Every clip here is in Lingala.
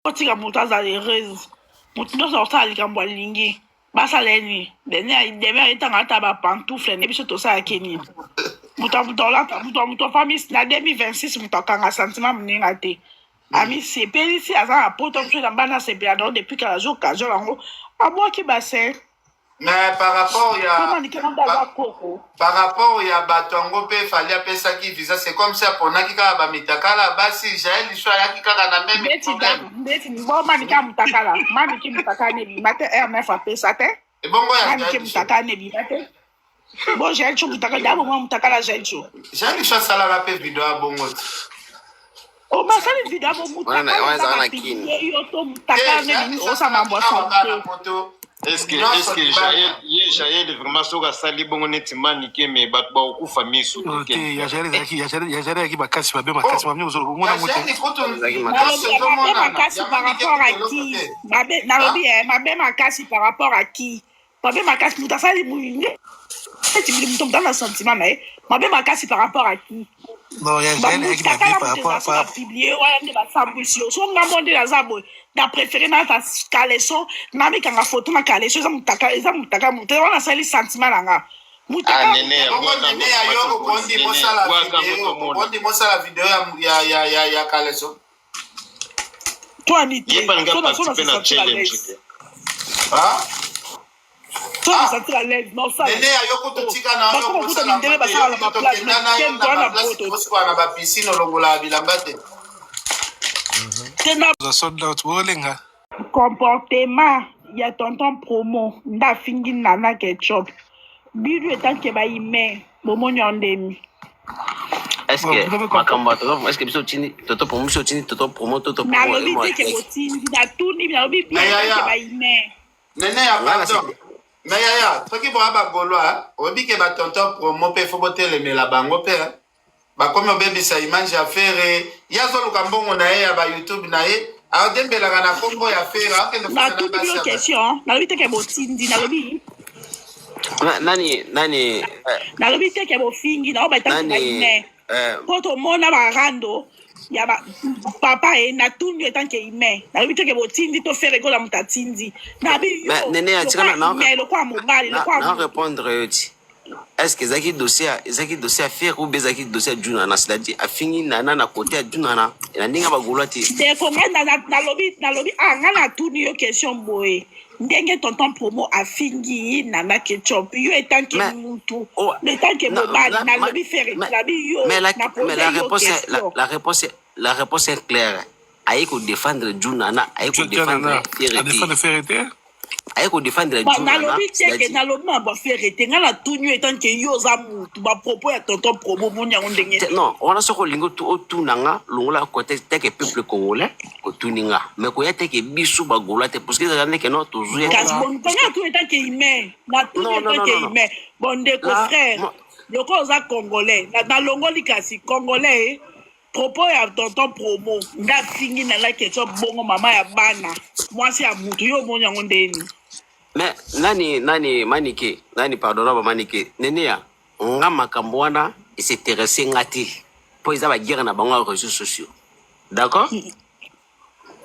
otika moto aza heureuse moto nyonso akosala likambo alingi basala nini deme ayetanga ata bapantoufle ne biso tosalaki nini moto afami na 2026 moto akanga sentiment moninga te amisepelisi aza na poto mosu na bana asepela nango depuis kala jour occasion yango abwaki basin. Mais par rapport il y a batongo pe fallait appeler ça qui visa c'est comme ça pour na kika ba mitakala basi Jaël l'histoire ya kika na même problème ndeti bo manika mutakala maniki mutakala ne bi mate RMF appeler ça te et bongo ya maniki mutakala ne bi mate bon Jaël cho mutakala d'abord moi mutakala Jaël cho Jaël l'histoire sala la pe vidéo a bongo o ba sala vidéo bo mutakala yo to mutakala ne bi o sa mambo sa Est-ce que Jaël vraiment soka sali bongo neti manike me bat ba ku famille sou OK ya Jaël qui bakasi ba be makasi ba mnyozo mona moto par rapport à qui mabe makasi par rapport à qui mabe makasi mutasali muinge eti muto dans le sentiment mais mabe makasi par rapport à qui non ya Jaël qui ba par rapport à publier ouais ne ba sambusio so ngamonde la zabo na préféré na ta caleçon na mi kanga photo na caleçon eza mutaka muto wana sali sentiment langa mutaka nene yo kondi mosala vidéo ya caleçon toi ni te na challenge ah toi ça te l'aise non ça nene yo kototika na yo kosala na ba piscine longola bilamba te comportement ya tonton promo nda fingi nana ketchup bidu etanke ba ime bomonyo ndemi est-ce que makamba to est-ce que biso tini toto promo biso tini toto promo toto promo na lobi teke botindi na tuni na lobi bidu ba ime nene ya pardon mais yaya soki boya bagolwa oyebi ke batonton promo mpe fo botelemela bango mpe bakomi obebisa image ya fere ye azoluka mbongo na ye ya bayoutube na ye adembelaka na kombo ya fere akendena question nalobi teke botindi nalobi nani nalobi teke bofingi nao baitaki baime po tomona barando ya papa e na tundu etanke ime nalobi teke botindi to fere gola moto atindi nabi lokwa mobali lokwa répondre yoti est-ce que ezaki dossier à faire ou ezaki dossier à junana c'est-à-dire afingi nana na côté à junana na ndenge bagolwa te ndeko nalobi nga na tuni yo question boye ndenge tonton promo afingi nana ketchup yo etanke mutu etanke mobali nalobi fere nabi yo mais la réponse est claire aye ko défendre junana aye ko défendre Ferreté aye ko défendre junana nalobi teke nalobi na ba Ferreté nga na tuni yo etanke yo za mutu ba propos ya tonton promo monyango ndenge non on a soko lingo tu otunanga longola côté teke peuple congolais ko tuninga mais ko ya teke bisu ba gola te parce que ça n'est que non toujours kasi bon tanga tu etanke ime na tuni etanke ime bon ndeko frère loko za congolais na longoli kasi congolais propos ya tonton promo nga fingi na la ketchup bongo mama ya bana mwasi ya mutu yo monyango ndeni mais nani manike nani pardon ba manike nene ya nga makambo wana s'intéressé ngati po isa ba guerre na bango réseaux sociaux d'accord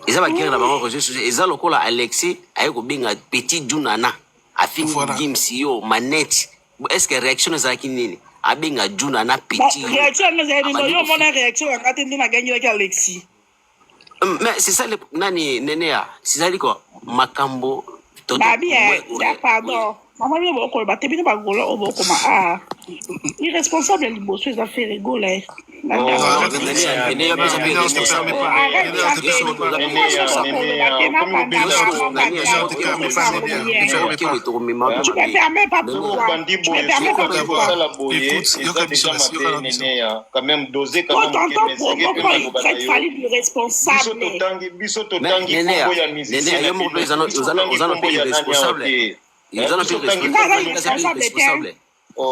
isa ba guerre na bango réseaux sociaux isa lokola Alexis aye ko binga petit junana afingi games yo manette est-ce que réaction ezalaki nini abenga junana petit réaction ezali no yo mona réaction ngati ndina gagner avec Alexis mais c'est ça le nani nene ya c'est ça liko makambo babi pardon maman yo boko ba tebi ba golo oboko ma irresponsable liboso eza fait rigoler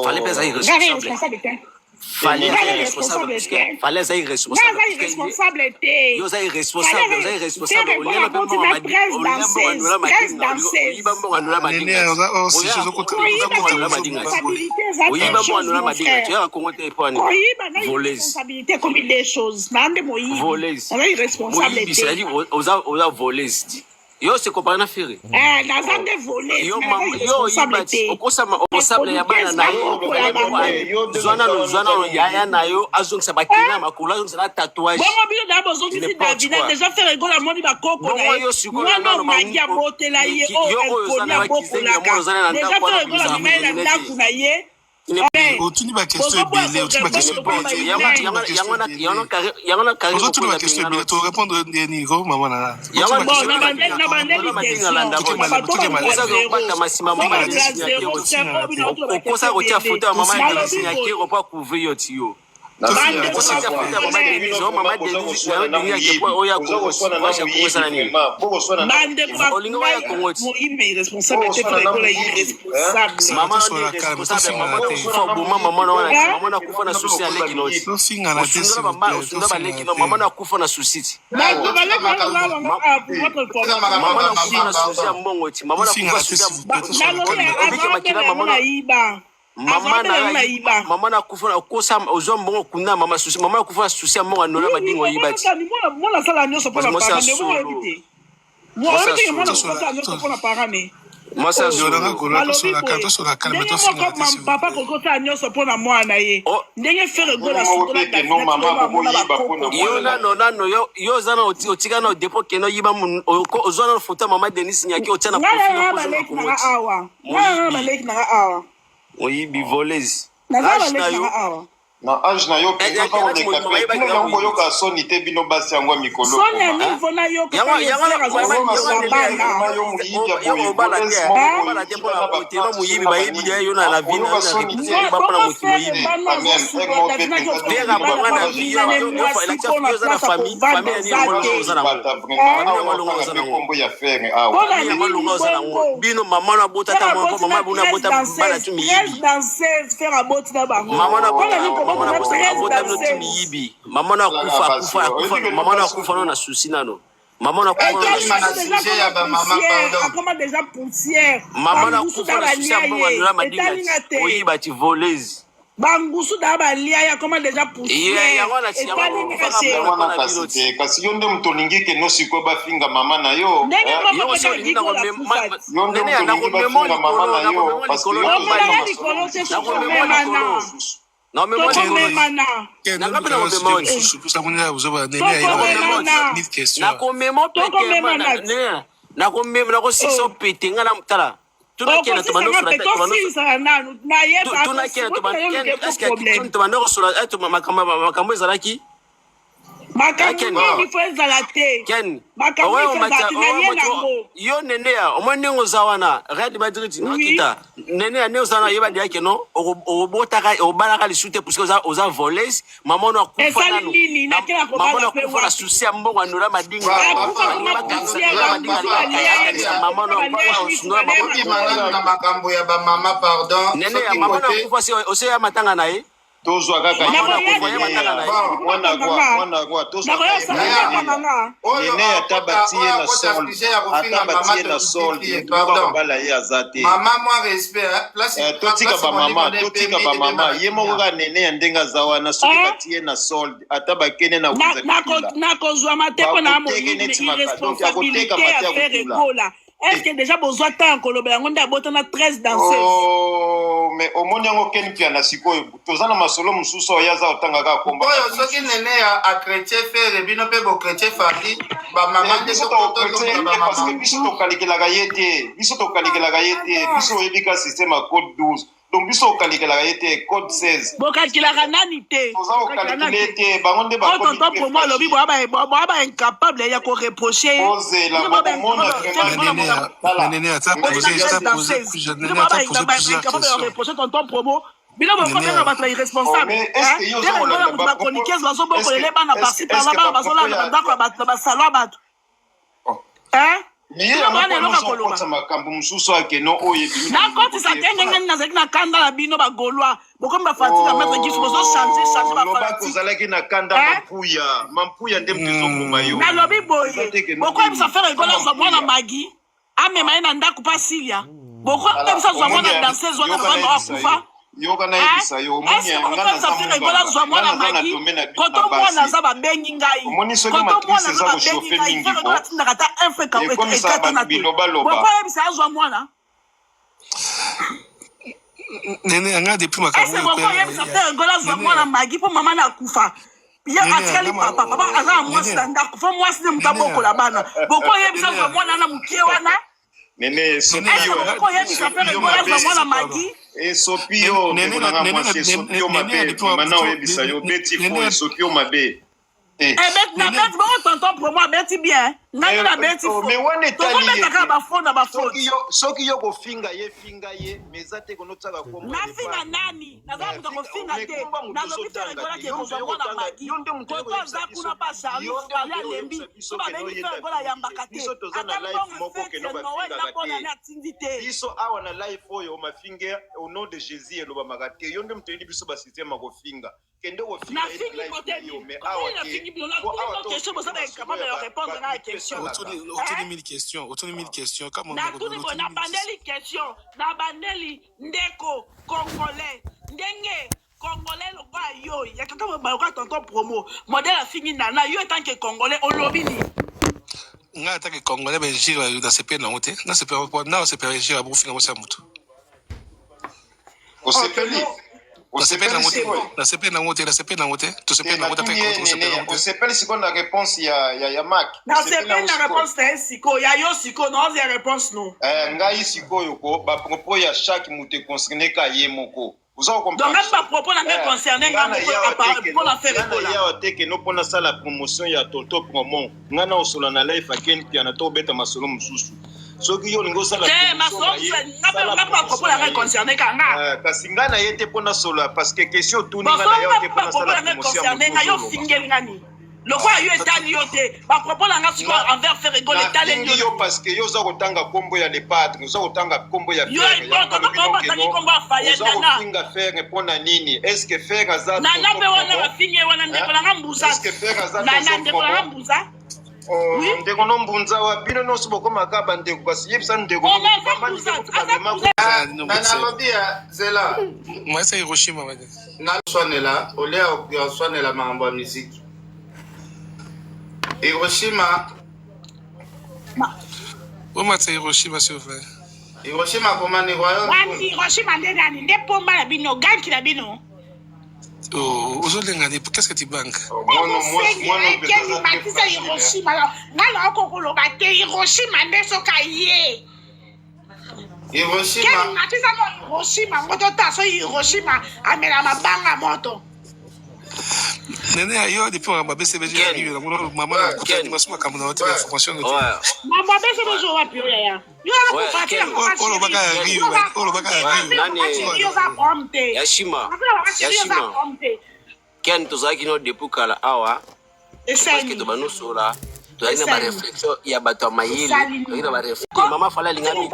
Fallait pas être irresponsable. Fallait être irresponsable. Fallait être irresponsable. irresponsable. Yo ça irresponsable. Yo ça irresponsable. On a volé. Yo c'est comparé na firi. Nazam de voler. Yo responsabilité. Okosama ya bana na yo. Zwana ya na yo azongisa bakina makula azongisa na tatouage. Bon bio d'abord zongisi David déjà fait rigolo la moni bakoko na yo. Mwana magia botela ye o elkonia bokola. Déjà fait rigolo la maina ndaku na ye. Otuni ba question ebele, otuni ba question ebele. Otuni ba question ebele, to répondre Nico maman na. Okosa kotia photo ya mama Denise nyaki repa couvrir yo tio. Mama na kufa kosa ozo mbongo kuna mama susi mama kufa susi mbongo nola madingo yibati mwana sala nyoso pona para ne mo ebite mo ebite mwana sala nyoso pona para ne masa zoranga kola sola kato sola kalma to finga papa kokota nyoso pona mwana ye ndenge fere gola sola da no mama bo yiba pona yo nano yo zana otika na depo keno yiba ozo na photo mama Denise nyaki otiana profil ko oui, bivoleuse. Na age na yo pe ka on est capable na ngo yo ka soni te bino basi yango mikolo. Sonia ni vona yo ka. Maman na kufa na susi nano. Maman na kufa na susi ya ba mama pardon. Comment déjà poussière. Maman na kufa na susi ya mbongo na madinga. Oui bati voleuse. Bangusu da ba lia ya comment déjà poussière. Kasi yo nde mtolingi ke no siko ba finga mama na yo. Yo so linda ko yo nde mtolingi ba finga mama na yo parce que non mais moi je yo nenea omwenengo zawana Real Madrid nakita nenea ne osana yeba dia keno obotaka obalaka lisute parce que oza voleuse maman na kufa nanu maman na kufa na susi ya mbongo anola madinga maman na makambo ya ba mama pardon nenea maman na kufa si ose ya matanga nae tozwa kaka yene atabatie na sol bala ye azate mama moi respect place totika ba mama ye moko ka nene ya ndenga zawana soki batie na sol atabakene na na kozwa mateko na mo irresponsabilité à faire écola. Est-ce que déjà besoin tant koloba yango nda botana 13 danseuses? Oh mais omoni yango ken pia na sikoyo tozana masolo mususu oyaza otanga ka komba oyo soki nene a chrétien faire bino pe bo chrétien faki ba mama de biso to chrétien parce que biso to kalikela yete biso ebika système à code 12 donc biso kalikela yete code 16 bokakila nani te tozao kalikela te bangonde ba code tonton pour moi lobi ba incapable ya ko reprocher pose la bomona nene ata reprocher tonton promo bila bokobela bato ba irresponsable ba chroniqueuse bazo bokolele bana participer là ba bazo la ndako ba salon bato makambo mosusu akeno oyo nakotisa te ndenge nazalaki na kanda na bino bagolwa bokomi bafatika maître gifu bozochange kozalaki na kanda mampuya nde moto ezokoma yo nalobi boye bokoyebisa fere egola zwa mwana magi amema ye na ndako mpa silia bokoyebisa zwa mwana danseuse wana bavanga akufa yoka nayebisa yo zwa mwana magi koto mwana aza babengi ngai koto mwana aza babengi ngai fere egola tindaka ta infeka ekatana te bokoyebisa azwa mwana nene anga depuis makambo bokoyebisa fere egola zwa mwana magi mpo mama na kufa ye atikali papa aza na mwasi na ndako fo mwasi ne moto abokola bana bokoyebisa zwa mwana na mokie wana nene bokoyebisa fere egola zwa mwana magi esopio ndekona mwasi esopio mabe mana oyebisa yo beti fo esopio mabe na beti boko tonton promo abeti bien ngai na beti fo tokobetaka bafone soki yo kofinga ye finga ye meza te konotaka kombo nafinga nani naza moto kofinga te nalobi fere egola ke kozwa mwana magi koto aza kuna pa charli fali alembi so babengi fere egola yambaka te ata mbongo fetenowe na mpona atindi te biso awa na life oyo omafinga au nom de jésus elobamaka te yo nde moto yebi biso basysteme akofinga kende kofinga nabandeli ndeko congolais ndenge congolais lokwa yo yakaka bayoka tonton promo modèle afingi nana yo etanke congolais olobi ni nga atake congolais benjira na sepe nango te na sepe benjira bokofinga mosi ya moto osepeli sikoyo na réponse ya mak nasepeli na réponse na ye sikoyo ya yo sikoyo naozi ya réponse no ngai sikoyo ko bapropos ya chaque moto econcerné ka ye moko donc même bapropos na ngai concerné nga mpona faire ekola yawa te keno mpona sala promotion ya toto promo nga na osola na life akeni piana to obeta masolo mosusu soki yo olingi osala kasi ngai na ye te mpona solo parce que question otuni ngai na ye te mpona sala promotion yo fingeli ngani lokola yo etali yo te bapropos na nga sikoyo envers faire egole etali yo parce que yo oza kotanga kombo ya lepatre oza kotanga kombo ya oza kofinga fere mpona nini estce fere aza nana mpe wana bafinge wana ndeko nanga mbuza nana ndeko nanga mbuza ndeko no mbunza wa bino nyonso bokomaka bandeko kasi yebisa ndeko nanalobia zela mwasa Hiroshima naswanela olia oswanela makambo ya miziki Hiroshima omasa Hiroshima s'il vous plaît Hiroshima komani royaume Hiroshima nde nani nde pomba na bino ganki na bino ozolengani qu'est-ce que tu banques matisa Hiroshima ngalo okokoloba te Hiroshima nde soka ye Hiroshima matisa Hiroshima ngoto taso Hiroshima amela mabanga moto nene yo depuis on va baisser beje ya biyo na mama na kutani masuma kama na wote information yote mama baisser beje wa biyo ya yo na kupatia olo baka nani yashima ken tozalaki no depuis kala awa parce que tobano sola toyaki na baréflexion ya bato ya mayele toyaki na baréflexion mama fala alingami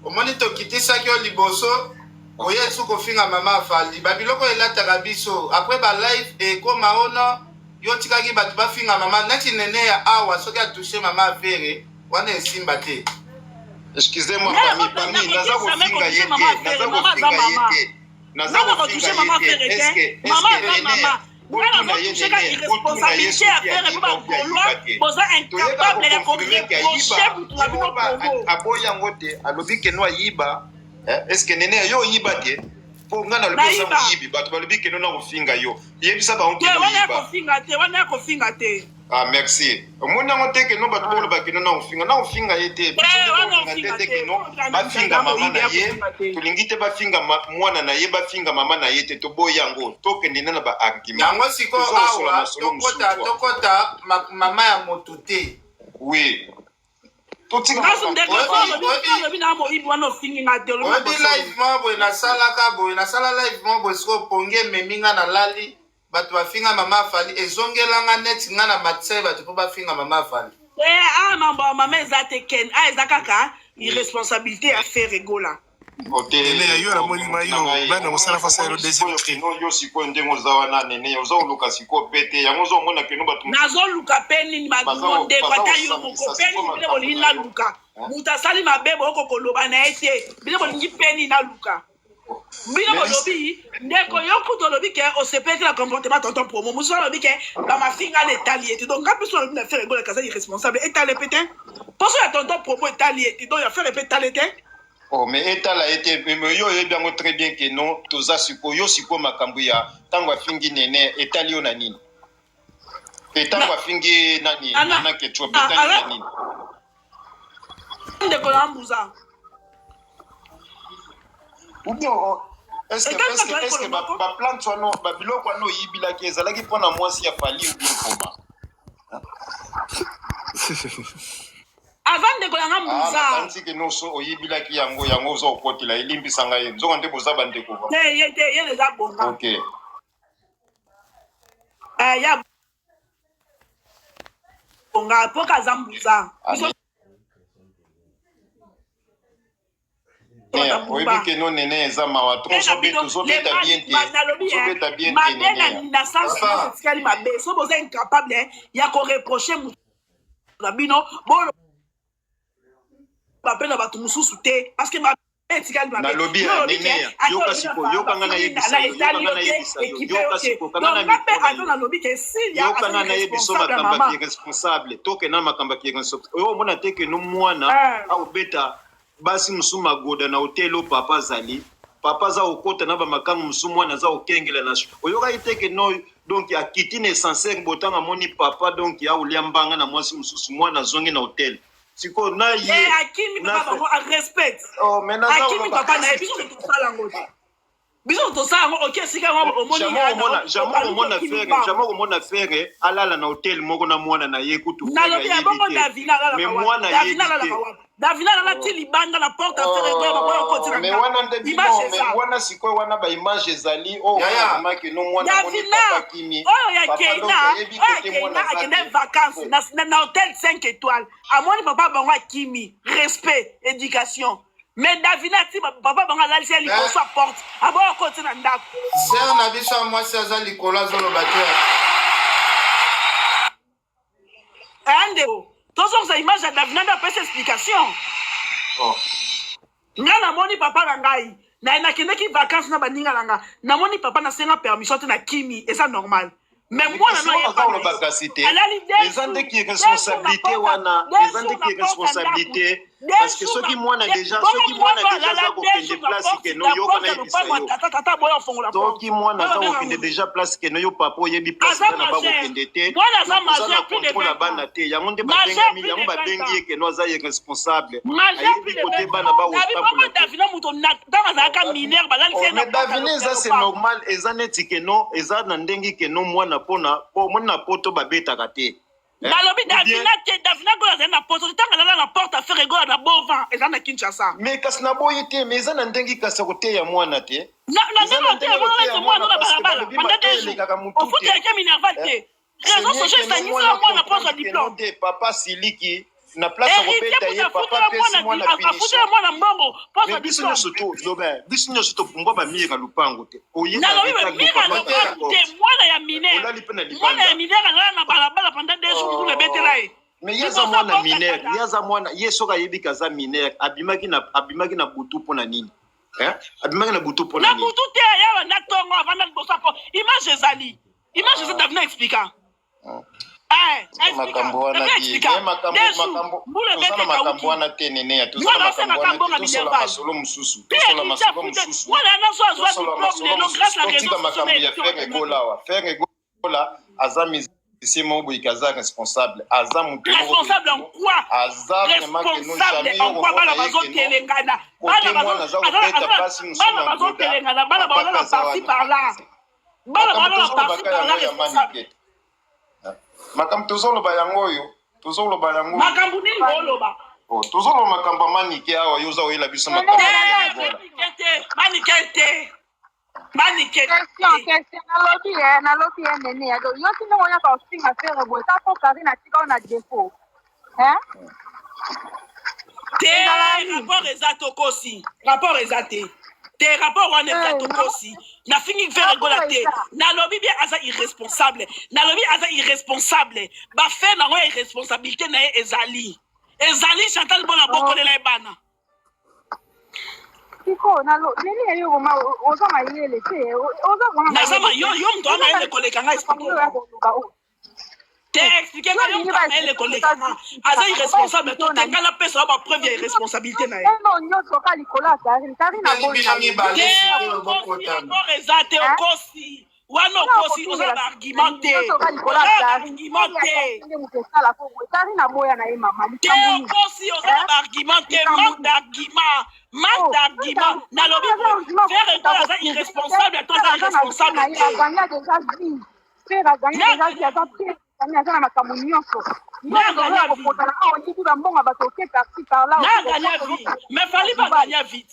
omoni tokitisaki yo liboso oye su kofinga mama afali babiloko elataka biso apres balife ekoma ono yo tikaki bato bafinga mama neti nene ya awa soki atushe mama afere wana esimba te excusez-moi pami naza kofinga ye te naza kofinga ye te eske Voilà, vous touchez la irresponsabilité à faire et vous vous êtes incapable de reprocher pour la vie. Aboyango te alobi ke no yiba est-ce que nene yo yiba te po ngana lobi sa yibi bato balobi ke no na kofinga yo yebisa ba onke wana kofinga te ah merci omona ngote ke no bato boloba ke no na kofinga ye te ke no bafinga mama na ye tulingi te bafinga mwana na ye bafinga mama na ye te to boyango to ke nene na ba argument yango siko awa tokota mama ya moto te oui obi live mo boye nasala live mo boye siko pongi ememi nga na lali bato bafinga mama fali ezongelanga neti nga na matse bato po bafinga mama fali mambo mama eza te ken eza kaka irresponsabilité à faire egola nene yo na moni mayo bana mosala fasa ero deuxième tri yo sikoyo ndenge oza wana nene oza oluka sikoyo pete yango ozomona keno bato nazoluka pe nini ndeko ata yo moko pe nini bino bolingi naluka moto asali mabe boyoko koloba na ye te bino bolingi pe nini naluka bino bolobi ndeko yo kutu olobi ke osepelaki na comportement tonton promo mosusu olobi ke bamafinga na etali ete donc nga mpe so olobi na faire egola kaza irresponsable etale pe te mposo ya tonton promo etali ete donc ya faire epe etale te. Oh, mais etala ete yo yebiango très bien que non toza siko yo siko makambo ya tango afingi nene etali yo na nini etango afingi nani nana ke chope etali na nini ndeko na mbuza ou bien est-ce que ba plante wano ba biloko wano yibilaki ezalaki mpona mwasi ya fali ou bien koma avant ndeko na mbuza nakanisi noso oyibilaki yango oza okotela elimbisanga ye nzongo nde boza bandeko ye eza bonga ok ya bonga mpo kaza mbuza oyebi ke no nene eza mawa tozobeta bien te mabe na sens etikali mabe so boza incapable ya koreproche moto na bino bapena bato mosusu te parce que mabe etikali mabe nalobi ya nene yoka siko yokanga na yebisa yokanga na yebiso makambo ya responsable toke na makambo ya responsable oyo mona teke no mwana aobeta basi musu magoda na hotelo papa zali papa za okota na ba makamu musu mwana za okengela na oyoka iteke no donc akiti ne sincère botanga moni papa donc ya uliambanga na mwasi mususu mwana zonge na hotel siko na ye akimi papa ko respect oh menaza akimi papa na biso tosala ngote biso tosala ngo ok sika ngo omoni jamais omona faire alala na hotel moko na mwana na ye kutu na lobi ya bongo Davina alala mais mwana ye Davina alala ti libanga na porte à faire ngo ba boyo kotina mais wana nde mais wana siko wana ba image ezali oh vraiment que no mwana moni papa kimi oh ya Keina akende vacances na hôtel 5 étoiles amoni papa bango akimi respect éducation. Mais Davina ti papa banga lalisi liboso a porte abo okoti na ndako ser na biso ya mwasi aza likolo azoloba te ande tozokosa image ya Davina nde apesa explication nga namoni papa na ngai nakendeki vacances na baninga na nga namoni papa nasenga permission te na kimi eza normal mais moi eza ndeki responsabilité wana eza ndeki responsabilité parce que soki mwana déjà za kokende place ke no yoka na yebisa yo soki mwana za kokende déjà place ke no yo papa oyebi place na ba kokende te na contrôle bana te yango nde babengi yango babengi ke no aza irresponsable ayebi kote bana ba ostable Davina muto na tanga za ka mineur balalisi na Davina eza c'est normal eza neti ke no eza na ndengi ke no mwana pona po mwana poto babetaka te nalobi Davina gola za na poto tanga lala na porte à faire gola na bova eza na Kinshasa mais kasi na boye te mais eza na ndengi kasi kote ya mwana te na ndengi ya mwana na balabala panda dejo ofuti yake minerval te raison sociale sanisa mwana posa diplôme papa siliki na place ya kobeta ye papa pesi mwana afutela mwana mbongo posa biso nyonso to lobe biso nyonso topumbwa bamira lupango te nalobi bamira lupango te mwana ya minere alala na balabala panda dejo kuna ebetela ye mais yaza mwana minere yaza mwana ye soki ayebiki aza minere abimaki na butu mpo na nini abimaki na butu mpo na nini na butu te yawa na tongo avanda liboso apo image ezali image eza Davina explika makambo wana tozala makambo wana te nene ya tozala makambo wana te tosola masolo mosusu tosola masolo mosusu totika makambo ya faire egola wa faire egola aza musicien moko boyika aza responsable aza moto aza vraiment que no jamais yokomona ye ke no kote mwana aza kobeta basi mosu na ngoda papa kaza wana makambo tozala baka yango ya manike makambo tozoloba yango oyo tozoloba yango makambo nini oloba tozoloba makambo manike awa yo oza oyela biso makambo manike te Manike. Question. Nalobi nene. Yo si no ya ka finga faire bo. Ta ko Karina tika on a défaut. Hein? Te rapport ezatokosi. Rapport ezate. Te rapport wana ezatokosi. Na fingi faire rigola te. Nalobi bien aza irresponsable. Nalobi aza irresponsable. Ba fait na wa irresponsabilité na ezali. Ezali Chantal bona bokolela ebana. Tiko nalo nene yo ma oza mayele te. Oza bona. Na sama yo mto ama ele koleka nga expliquer. Te expliquer nga yo mto ama ele koleka nga. Aza irresponsable to te ngala pesa ba preuve ya irresponsabilité na ye. Non nyoso ka likola Karina bona. Rapport ezate okosi. Wano kosi oza ba argumenté. Karina boya na ye mama. Te okosi oza ba argumenté. Manque d'argument. Manque d'argument. Nalobi faire toi ça irresponsable, toi ça irresponsable. Il a déjà dit. Faire a gagné déjà dit à ta pied. Il a ma communion. Mais fallait pas gagner vite.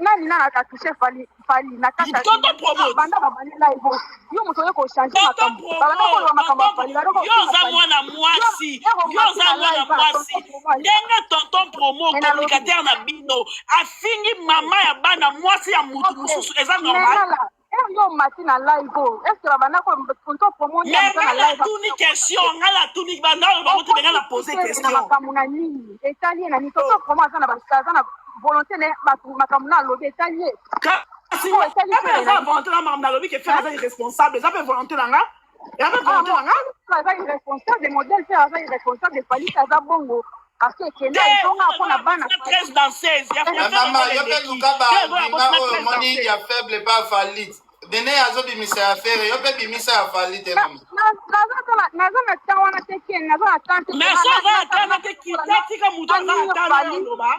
Nani na touché fali na kata banda babani live yo moto yeko changer makambo banda ko makambo fali la ko yo za mwana mwasi ndenga tonton promo communicateur na bino afingi mama ya bana mwasi ya mutu mususu eza normal yo mati na live est-ce que banda ko tonton promo na live tuni question ngala tuni banda ba moto benga na poser question makambo na nini italien na ni tonton promo za na baskaza na volonté ne makamuna lobe etalier si vous avez la volonté la mamna lobe que faire ça irresponsable ça peut volonté là ça peut volonté là ça irresponsable des modèles faire ça irresponsable de fali ça bongo parce que kena itonga pona bana très danseuse ya maman yo pe lukaba bima moni ya faible pas falit dene azo bimisa ya faire yo pe bimisa ya falit te maman nazana tawana teke nazana tante mais ça va tana te kita tika muto za tana loba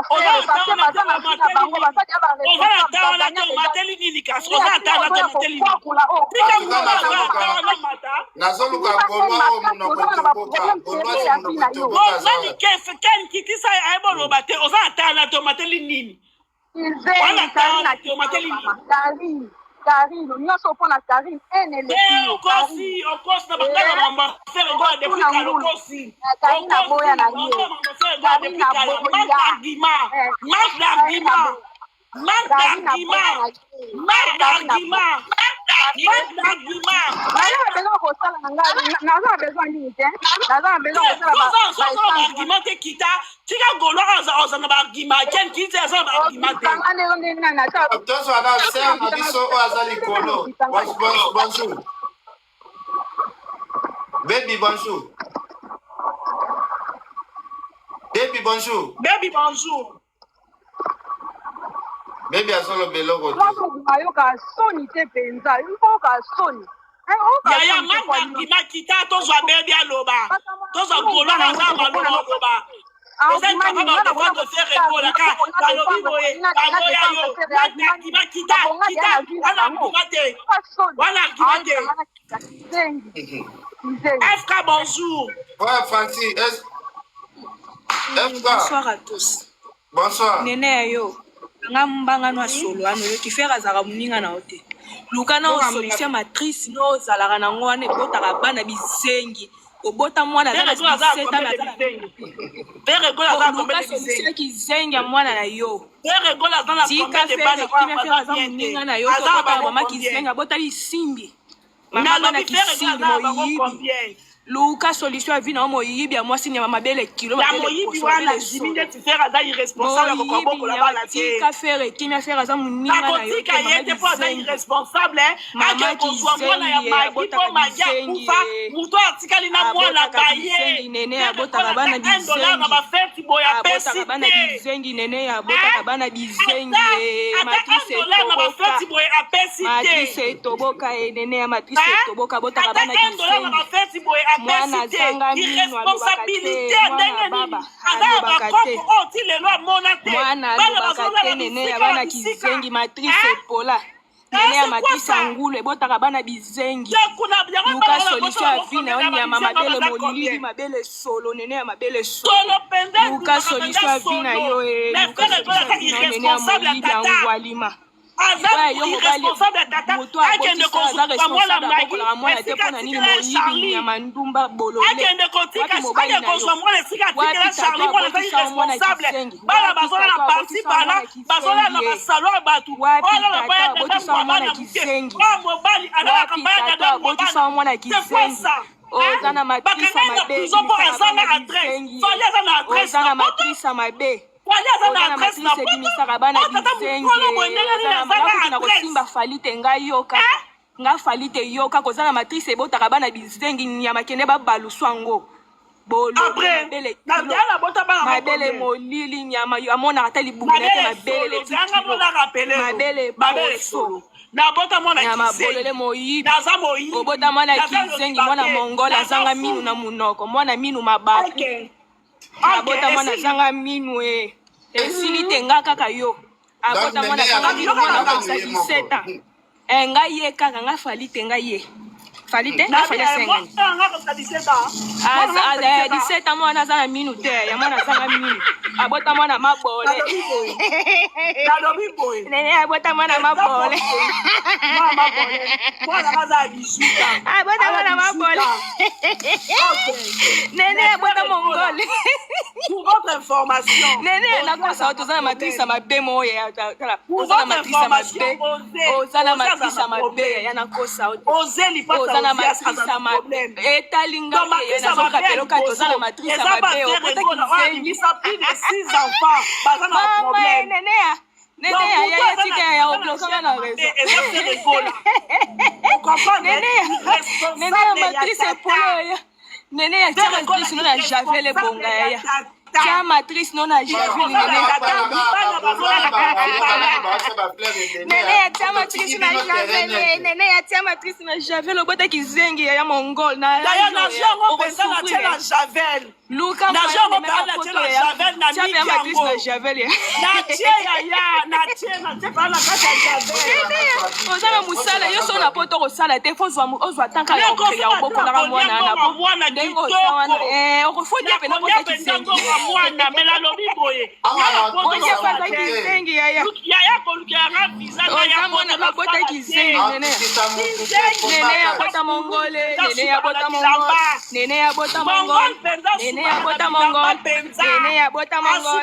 oza tana te mateli nini kaso oza tana te mateli tika muto za mata nazoluka golwa o munoko toboka golwa nani kefe ken kitisa ayebo loba te oza tana te mateli nini wala tana te mateli nini Karine, nyonso pona Karine ene le okosi na bangala mamba faire ngwa depuis kalokosi Karine boya na ye Karine Baby bonjour. Baby bonjour. Baby bonjour. Baby azolo beloko te. Ayoka soni te penza. Ayoka soni. Yaya manga kita tozwa baby aloba. Tozwa golo na zama loba. Vous êtes capable de faire écho là car balobi boye bagoya yo manga kita wana kumate. Wana kumate. FK bonjour. Ouais Francis. Bonsoir à tous. Bonsoir. Nene yo. Ngambanga no solo ano yo ki fera zaka muninga na ote. Luka na solution matrice no zalaka na ngwane botaka bana bizengi. Obota mwana za 17 ans na Père gola za combien de bizengi ki zenga mwana na yo. Père gola za na combien de bana kwa fera za muninga na yo to baba mama ki zenga botali simbi. Mama bana ki simbi moyibi. Luka solution a vu na moyibi ya mwasi nyama mabele kilo ya moyibi wana ziminde tifera za irresponsable ko ko bola bala te ka faire kimi faire za muninga na yo ka yete po za irresponsable ake ko zwa mwana ya magi po magi kufa muto atikali na mwana baye nene ya bota bana bizengi na ba feti boya bota bana bizengi nene ya bota bana bizengi matrice toboka nene ya matrice toboka bota bana bizengi mwana zanga minu irresponsabilité ndenge nini alobaka te mwana alobaka te nene ya bana kizengi matrice epola nene ya matrisi ya ngulu ebotaka bana bizengi luka solution ya vi na yo nyama mabele molili mabele solo nene ya mabele solo luka solution ya vi na yo luka solution ya vi na yo nene ya molili ya ngwalima yo mobali moto abotisa aza responsable abokolaka mwana te mpo na nini moyibi nyama ndumba bolole wapi mobali na yo wapi tata abotisa mwana kisengi wapi tata abotisa mwana kisengi wapi tata abotisa mwana kisengi oza na matrisa mabe oza na matrisa mabe oza na matrice ebimisaka bana bizengi nakoki na kosimba falite ngai yoka nga falite yoka koza na matrice ebotaka bana bizengi nyama kende babalusu yango bolobele mabele molili nyama amonaka ata libumina te mabele mabele baoso nyama bolele moyibi obota mwana kizengi mwana mongola azanga minu na munoko mwana minu mabaku abota mwana azanga minu esili te nga kaka yo abota mwana azanga minu mwana kosa 17 ans ngai ye kaka nga fali te ngai ye fali te nga fali 5 17 ans mwana azanga minu te ya mwana azanga minu abota mwana mabole nene abota mwana mabole abota mwana mabole nene abota mongole pour votre information nene nakosa oto oza na matrice ya mabe moya oza na matrice ya mabe oza na matrice ya mabe ya nakosa oza na matrice ya mabe etalinga ye nazokapelo kati oza na matrice ya mabe okotakizengi mama nenea nenea ya etika ya oblokanga na réseau nenea matrice epolo ya nenea tia matrice no na javel ebonga ya tia matrice no na javel nenea tia matrice na javel nenea tia matrice na javel obotaki zengi ya mongol na javel luka na javel na tia matrice na javel oza na mosala yo so na poto kosala te fo ozwa tanka ya obokolaka mwana na ndenge oza wana okofodi ape nakotaki zengi oye pataki zengi yaya oza mwana babotaki zengi nene yabota mongole nene yabota mongole nene yabota mongole nene yabota mongole nene yabota mongole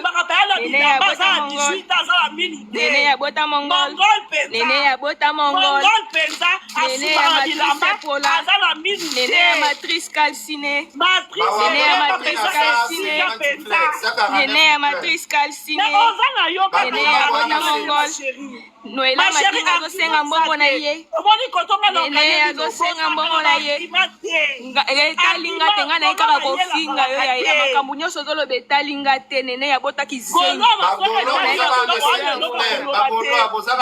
nene yabota mongole nene yabota mongole nene yabota mongole nene ya matrice epola nene ya matrice calcine nene ya matrice calcine nene ya matrice calcine nene yabota mongole noela matrice azosenga mbongo na ye nene azosenga mbongo na ye etalinga te nga na ye kaka kofinga yo ya makambo nyonso ozoloba etalinga te nene yabotaki zengi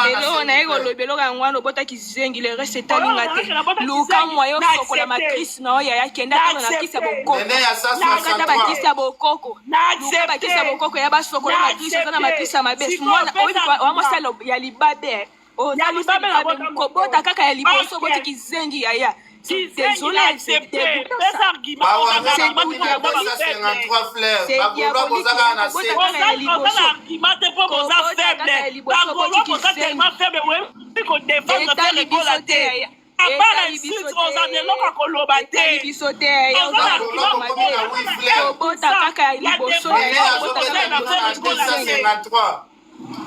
lelo na ye koloba eloko yango wana obotaki zengi le reste etalinga te luka mwa yo sokola matrice na oyo yaya kende atano na kisi ya bokoko kata bakisi ya bokoko luka bakisi ya bokoko ya basokola matrice oza na matrice ya mabe wamosala ya libabe kobota kaka ya liboso obotiki zengi yaya désolé, c'est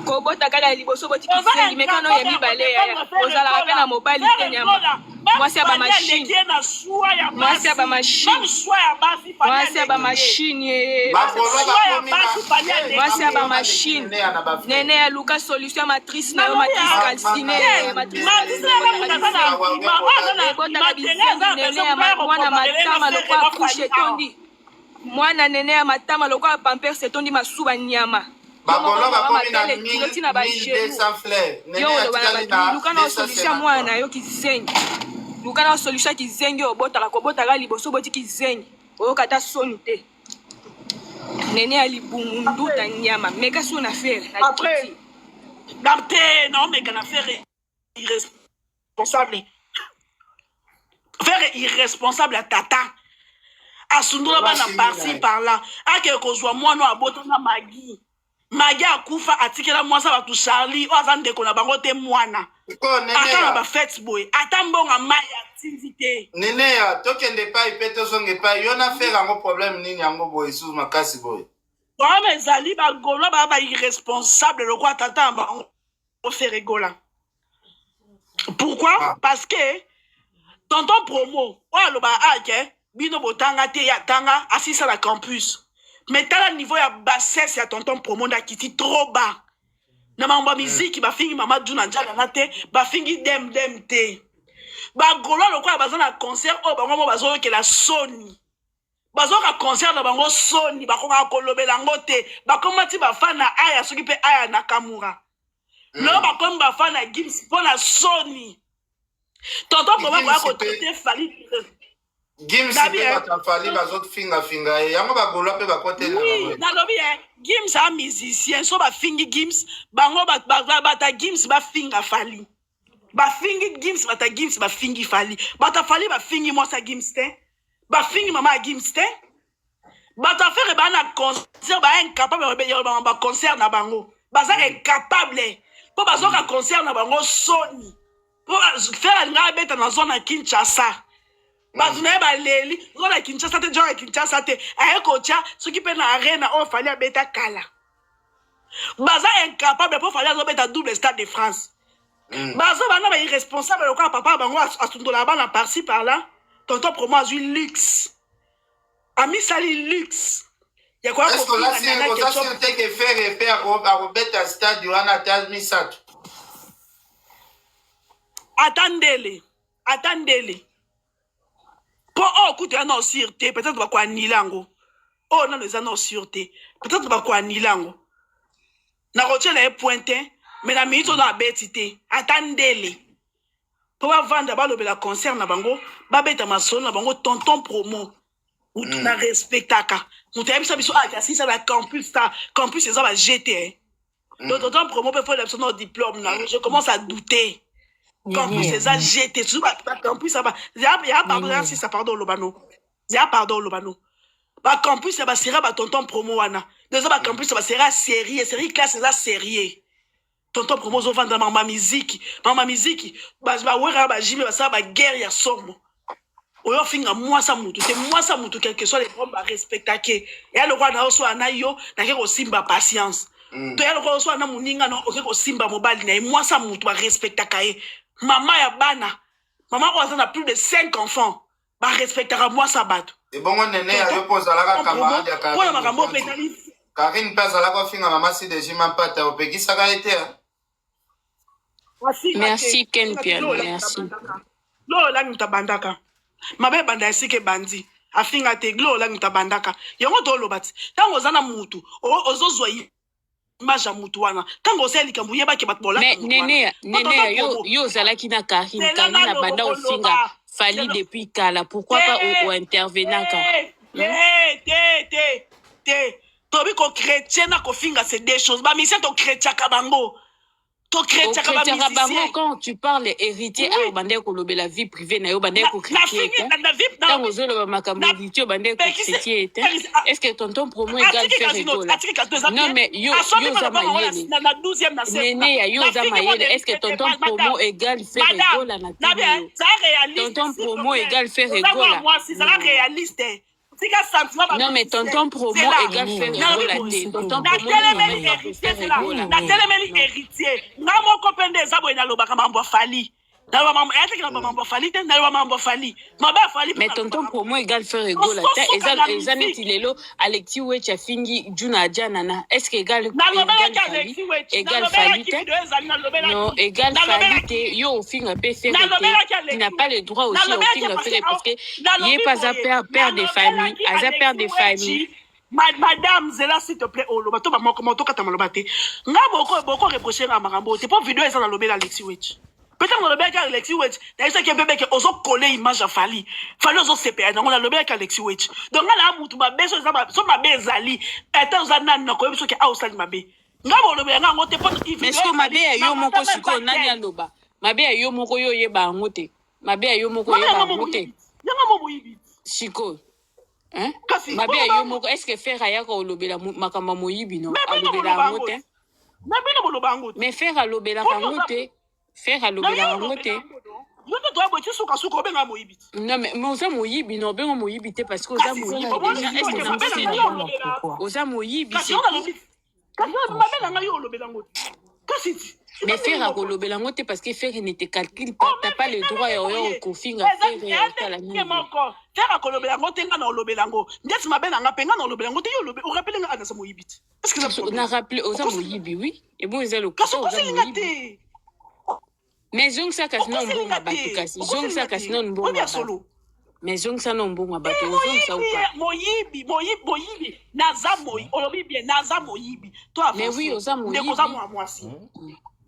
kobota kaka liboso botiki sengi mekano ya mibale ya ozalaka mpe na mobali te nyama mwasi ya bamashine mwasi ya bamashine mwasi ya bamashine mwasi ya bamashine nene ya luka solution matrice na yo matrice calcine ebotaka bizengi nene ya mwana matama lokwa couche etondi mwana nene ya matama lokwa pampers etondi masuba nyama bakolo bakomi na 1200 fleurs yo oloba luka na solution mwana yo kizengi luka na solution kizengi obotaka kobotaka liboso boti kizengi oyokata soni te nene ya libumu nduta nyama meka so na fere après dapte na omeka na fere irresponsable. Faire irresponsable à tata. A sundola bana par-ci par-là. A ke kozwa mwana abota na Magi. Magi akufa atikela mwasa batu Charlie o azande kona bango te mwana. Ata na ba fete boy. Ata mbonga maya tinzite. Nene ya tokende pa ipeto songe pa yona faire un problème nini yango boy sous makasi boy. Wa mezali ba golo ba irresponsable le quoi tata bango faire rigola. Pourquoi? Parce que tonton promo o lo ba ake bino botanga te ya tanga assise à la campus. Mais t'as le niveau ya bassesse ya tonton promo na kiti trop bas. Na mamba musique ba fingi mama duna njala na te ba fingi dem te. Ba golo lo kwa bazana concert o bango bazo ke la Sony. Bazo ka concert na bango Sony ba ko kolobela ngote ba komati ba fana aya soki pe aya Nakamura. Lo ba kom ba fana Gims pour la Sony. Tonton promo ba ko traiter Fally Gims pe ba Fally bazot finga yango ba golo pe ba kote na. Oui, na lobi Gims a musicien so ba fingi Gims bango ba Gims ba finga Fally. Ba fingi Gims bata Gims ba fingi Fally. Bata Fally ba fingi moi sa Gims te. Ba fingi mama Gims te. Bata faire ba na concert ba incapable ba concert na bango. Baza incapable. Po bazo ka concert na bango Sony. Po faire nga beta na zone Kinshasa. Bazuna ba leli, zona Kinshasa te joa Kinshasa te. Aye kocha soki pe na arena o Fally beta kala. Baza incapable po Fally zo beta double stade de France. Bazo bana ba irresponsable le quoi papa bango asundola bana par-ci par-là. Tonton promo azui luxe. Ami sali luxe. Ya quoi est-ce que là c'est que que faire repère à Robert stade durant la tâche misat. Attendez. Pour écoute en sûreté, peut-être va quoi nilango. Oh non les en sûreté. Peut-être va quoi nilango. Na roche la pointé. Mais la minute on a bêtité. Attendez-les. Pour vendre ba le concert na bango, ba beta mason na bango tonton promo. Ou tu na respectaka. Ou tu as biso biso si ça la campus c'est ça va jeter. Donc tonton promo peut faire son diplôme na. Je commence à douter. Campus c'est ça jeter. Tout ba campus ça va. Ya pardon si ça pardon Lobano. Ba campus ça va sera ba tonton promo wana. Deux ba campus ça va sera série classe c'est ça sérieux. Tonton promo zo vendre mama musique ba wera ba jimi ba ça ba guerre ya somo oyo finga moi ça mutu quel que soit les hommes ba respectake ya le roi na oso anayo na ke ko simba patience to ya le roi oso na muninga no ko simba mobile na moi ça mutu ba respectaka e mama ya bana mama ko na plus de 5 enfants ba respectera moi ça bato et bon on nene ya yo poza la camarade ya Karine pesa la ko finga mama si de jima pata opekisa ka été. Merci Ken Piano, merci. Lo la ntabandaka. Mabe banda sike bandi. Afinga te glo la ntabandaka. Yongo to lo bati. Tango zana mutu. Ozozwa image mutu wana. Tango seli kambu yeba ke bat bola. Mais nene yo zalaki na Karine na banda ofinga Fally depuis kala. Pourquoi pas au intervenaka? Tobi ko chrétien na ko finga c'est des choses. Ba mission to chrétien kabango. Quand tu parles héritier à bande ko lobe la vie privée na yo bande ko chrétien. Tant aux autres makambo héritier bande ko chrétien. Est-ce que tonton promo égal faire rigolo? Non mais yo zamayele. Nene yo zamayele. Est-ce que tonton promo égal faire rigolo na télé? Tonton promo égal faire rigolo. C'est ça réaliste. Non mais tonton promo égal faire rigolo. Tonton promo héritier. Na mon copain des abos na loba kamambo Fally. Na loba mambo ete na mambo Fally te na loba mambo Fally. Maba Fally. Mais tonton promo égal faire rigolo. Ezaneti lelo Alexis Wecha fingi Juna Janana. Est-ce que égal Fally te? Non, égal Fally te. Yo finga pe faire te. Tu n'as pas le droit aussi au finga faire parce que il est pas à père des familles, à père des familles. Madame Zela s'il te plaît olo bato ba moko moto kata maloba te nga boko reprocher nga makambo te po vidéo eza na lobela Alexis Wetch peut-être na lobela Alexis Wetch na isa ke bébé ke ozo coller image à Fally ozo CPA na na lobela Alexis Wetch donc nga na mutu ba beso za ba so ma bezali eta za nani na ko biso ke a osali mabe nga bo lobela nga ngote po mais so mabe yo moko siko nani aloba mabe ya yo moko yo yeba yango te mabe ya yo moko yeba yango te siko mabe ya yo moko est-ce que frère ayaka olobela makambo moyibi no alobela yango te mais frère alobelaka yango te frère alobela yango te non mais oza moyibi no obenga moyibi te parce que oza moyibi déjà est-ce que oza moyibi mais faire à kolobela yango te parce que faire ne te calcule pas t'as pas le droit ya oyo kofinga faire la nini faire à kolobela yango te nga na olobela yango ndesi mabe na nga pe nga na olobela yango te yo lobe o rappelle nga ana moyibi est-ce que na rappelé oza moyibi oui et bon ils le oza moyibi mais zong sa kasino mbonga batu kasi zong sa kasino mbonga batu mais zong sa no mbonga batu zong sa upa moyibi naza moyibi olobi bien naza moyibi toi mais oui oza moyibi ndeko za moi si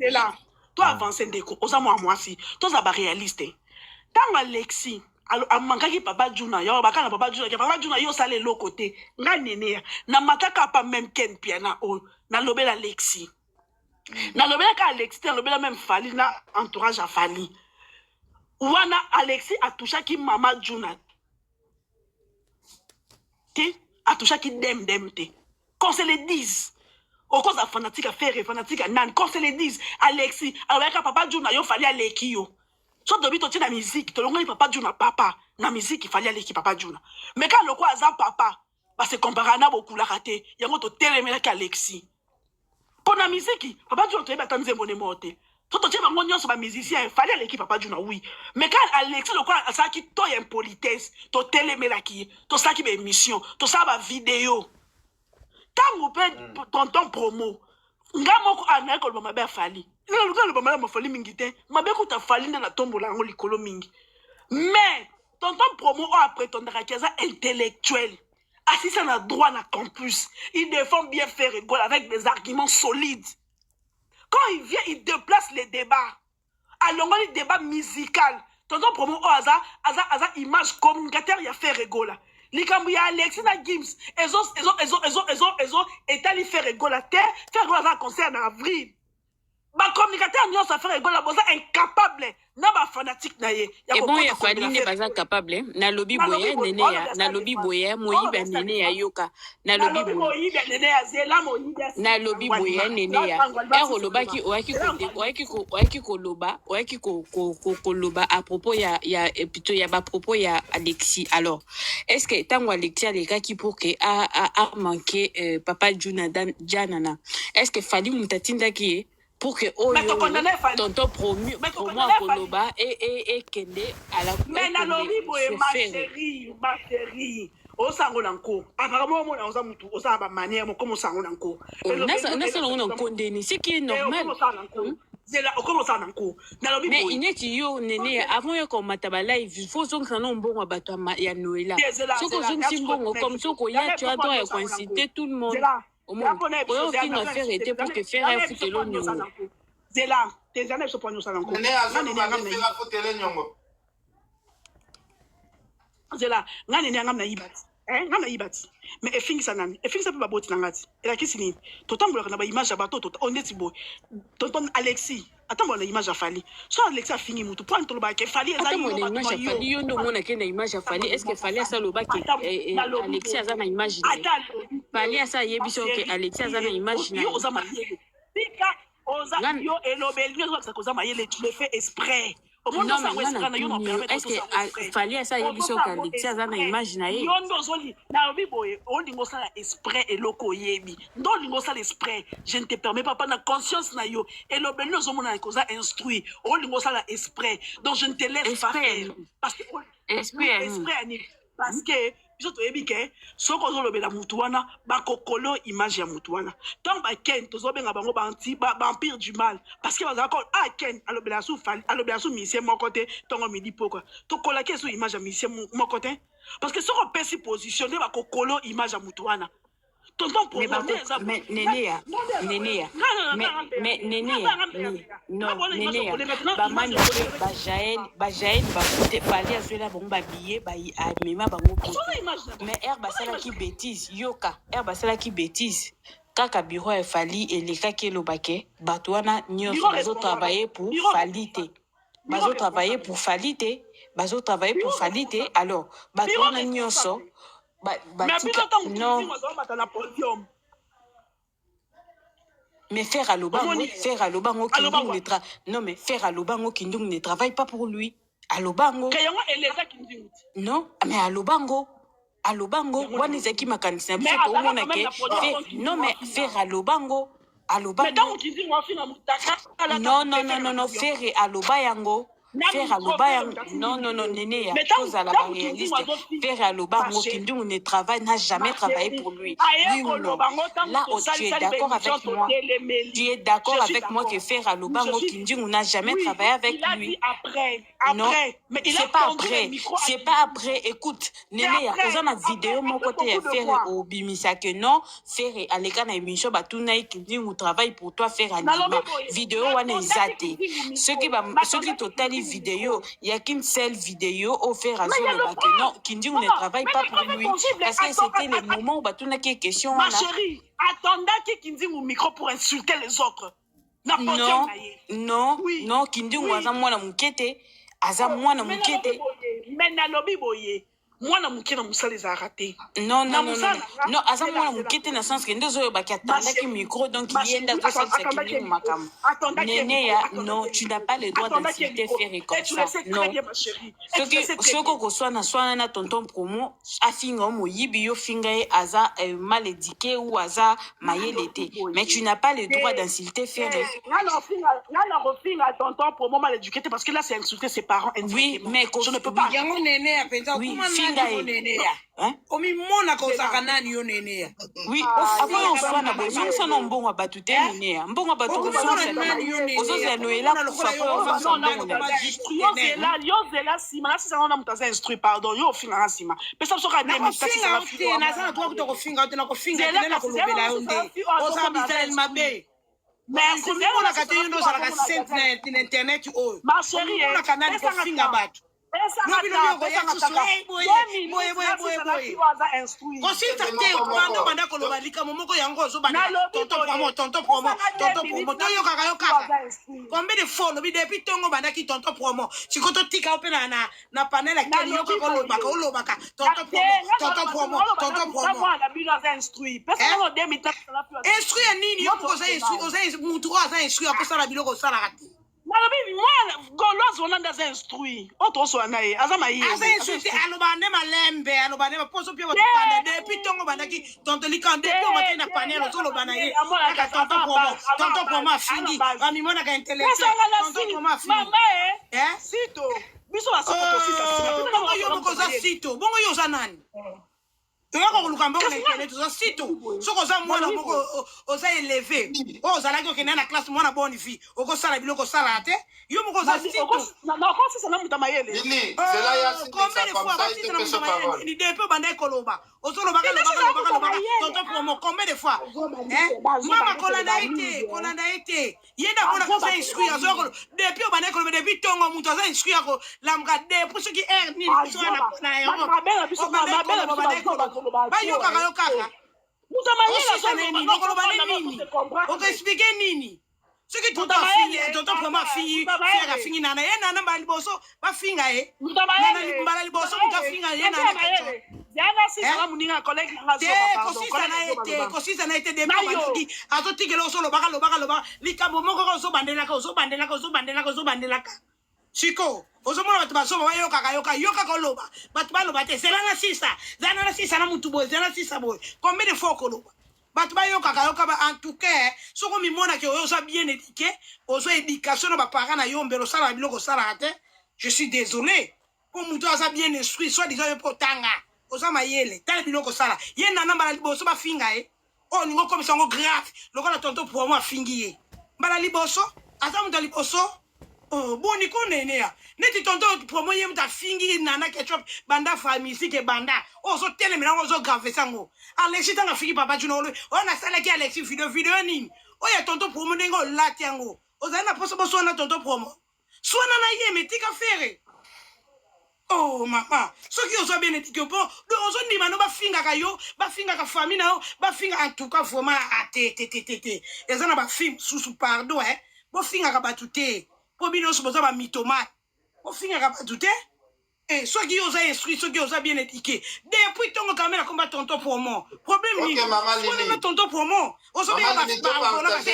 c'est là toi avancer ndeko oza moi si toi za ba réaliste tant Alexis amangaki papa Juna yo bakana papa Juna yo sale lo côté nga nene na mataka pa même ken piana o na lobela Alexis na lobela ka Alexis na lobela même Fali na entourage à Fali wana Alexis a touché ki mama Juna ti a touché ki dem te qu'on se le dise au cause fanatique à faire fanatique à nan qu'on se le dise Alexis alors ka papa Juna yo Fali aleki yo so dobi to tina musique to longa papa Juna papa na musique il fallait aleki papa Juna mais quand le quoi za papa ba se comparer na beaucoup la raté yango to telemela ka Alexis pour la musique papa Juna to ba tanze mbone mote to to tia bango nyonso ba musicien il fallait aleki papa Juna oui mais quand Alexis le quoi ça qui to impolitesse to telemela ki to ça qui ba émission to ça ba vidéo tant vous peut tonton promo nga moko ana ko ba mabe Fali le ba mabe Fali mingi te mabe ko ta Fali na tombola ngo likolo mingi mais tonton promo après ton rakeza intellectuel assis à droit na campus il défend bien faire rigole avec des arguments solides quand il vient il déplace les débats alors les débats musical tonton promo aza image communicateur il a fait rigole likambu ya Alexis na Gims ezo etali faire rigole faire rigole à concert en avril ba communicateur nyo ça faire rigole boza incapable na ba fanatique na ye et bon ya Fali ne pas capable na lobby boye nene ya na lobby boye moyiba nene ya yoka na lobby boye nene ya zela moyiba na lobby boye nene ya erolobaki oaki koloba à propos ya plutôt ya ba propos ya Alexis alors est-ce que tango Alexis aleka ki pour que a manqué papa Jonathan Janana est-ce que Fali mutatinda ki pour que tonton promu koloba et kende à la mais na lobi boye ma chérie o sango nanko apparemment mo na oza mutu o sa ba manière mo comme sango nanko na sango nanko ndeni c'est qui est normal zela o comme ça nanko na lobi mais ineti yo nene avant yo ko mataba live il faut zonga non mbongo bato ya Noël soko zonga mbongo comme soko ya tu as droit à inciter tout le monde pour faire était pour que faire un foot l'oignon zela tes années se prendre ça encore zela ngani ngam na ibati ngam na ibati mais efingisa nani efingisa pe baboti nangati ela kisini totambola na ba image ba to on est tibo tonton Alexis attends na image a Fali so Alexis a fini mutu point to ba ke Fali eza yo image a Fali yo ndo mona ke na image a Fali est-ce que Fali asa lo ba ke Alexis aza na image Fali asa yebiso ke Alexis aza na image na yo oza mayele pika oza yo elobeli yo za koza mayele tu le fais exprès. Non, est-ce que Fali a ça yebiso ka Alexis aza na image na ye yondo zoli na biboye olingo sala exprès eloko yebi ndo lingo sala exprès je ne te permets pas na conscience na yo elobeli no zomona koza instruit olingo sala exprès donc je ne te laisse pas faire parce que exprès parce que biso toyebi ke soko ozolobela mutu wana bakokolo image ya mutu wana tant ba ken tozobenga bango vampire du mal parce que bazaka ken alobela su Fali alobela su misien moko te tongo midi poko tokola ke su image ya misien moko te parce que soko pesi positionner bakokolo image ya mutu wana tonton pour mais Nenea non Nenea bamani bajael bakute Fali azwela bango babillet amema bango mais basala ki bêtise yoka basala ki bêtise kaka bureau ya Fali elekaki elobake bato wana nyonso bazotravailler pour Fali te bazotravailler pour Fali te bazotravailler pour Fali te alors bato wana nyonso non mais faire à Lobango Kindung non mais faire à Lobango Kindung ne travaille pas pour lui à Lobango non mais à Lobango wana ezaki makanisi na biso toomona ke non mais faire à Lobango non faire à Lobango faire à Lobango non Néné ya chose à la réaliste faire à Lobango Kindung ne travaille n'a jamais travaillé pour lui oui ou non là tu es d'accord avec moi que faire à Lobango Kindung n'a jamais travaillé avec lui non c'est pas après écoute Néné ya oza na vidéo mon côté ya faire au bimisa que non faire à l'écran na émission batuna Kindung travaille pour toi faire à vidéo wana ezate ce qui totali vidéo il y a qu'une seule vidéo offert à Zolo que non Kindung ne travaille pas pour lui parce que c'était le moment où batuna qui question ma chérie attendant que Kindung au micro pour insulter les autres non Kindung aza mwana mukete mais na lobi boye mwana muke na musala ezalaka te non aza mwana muke te na sens ke nde ozoyebaki atandaki micro donc yenda azosalisa Kindung makambo Néné ya non tu n'as pas le droit d'insulter faire comme ça non soki okoswana swana na tonton promo afinga o moyibi yo finga ye aza mal éduqué ou aza mayele te mais tu n'as pas le droit d'insulter faire nana kofinga tonton promo mal éduqué te parce que là c'est insulter ses parents oui mais je ne peux pas yango Néné ya penza oui mona kozaka nani yo Néné ya oui avant oswana bozongisana mbongo bato te Néné ya mbongo bato ozozela noela kufa yozela nsima nasisanga na moto aza instruit pardon yo ofinganga nsima pesa biso kaka naza na toka kuta kofinga te na kofinga te na kolobela yo nde ozala bisaleli mabe omonaka te yo nde ozalaka sente na internet oyo omonaka nani kofinga bato kosita te banda banda koloba likamo moko yango ozobanda tonton promo toyokaka yo kaka combien de fois olobi depuis ntongo bandaki tonton promo siko totika ope na panel akeli yokaka olobaka tonton promo instruit ya nini yo moko oza mutu oyo aza instruit akosala biloko osalaka te nalobi mwana goloise wana nde aza instruit oyo tozosola na ye aza aza instruit aloba nde malembe aloba nde poso mpe botopanda depuis ntongo bandaki tontolikana depuis omakei na panel ozoloba na ye kaka tonton promo afingi bamimonaka intellectuel tonton promo afingi sito biso basokotosisa yo moko oza sito bongo yo oza nani toyaka koluka mbongo na internet oza sito soki oza mwana moko oza eleve oyo ozalaki okende na classe mwana boni vie okosala biloko osalaka te yo moko oza sitokosisa na muta mayele ni depe obandaki koloba ozolobaka tonton promo combien de fois mama kolanda ye te ye nde amonaka oza instruit azoyakolo depuis obandaki koloba depuis ntongo moto aza instruit ya kolamuka depuis soki aire nini na yango obandaki koloba bayokaka yo kaka okoloba nini okoexplike nini soki tonton vraiment afingi fiere afingi nana ye nana mbala liboso bafinga ye mbala liboso moto afinga ye kosisana ye te debi azotikela ozolobaka likambo moko ozobandelaka siko ozomona bato basoba bayokaka oloba bato baloba te zelana sisa na mutu boye zelana sisa boye combien de fois okoloba bato bayokaka en tout cas soko mimonaki oyo oza bien éduqué ozo éducation na baparent na yo mbelo osala biloko osalaka te je suis désolé po mutu aza bien instruit soit disant yo mpo otanga oza mayele tala biloko osala ye nana mbala liboso bafinga ye oyo ningo okomisa yango grave lokola tonton promo afingi ye mbala liboso aza mutu ya liboso boni ko Néné ya neti tonton promo ye mutu afingi nana ketchup banda famisike banda ozotelemela yango ozograve sango Alexis tanga afingi papa juno oyo nasalaki Alexis video nini oyo tonton promo ndenge olati yango ozali na poso boswana tonton promo swana na ye metika fere Oh maman, ceux qui ont bien éduqué, bon, on dit maintenant, bafinga kayo, bafinga ka famille nao, bafinga en tout cas vraiment à té. Les gens ba film sous pardon hein, bafinga ka batute, pour bien se poser ba mythomane, bafinga ka batute. Eh, ceux qui ont instruit, ceux qui ont bien éduqué. Depuis ton caméra combat tonton pour moi. Problème ni. On tonton pour moi. On se met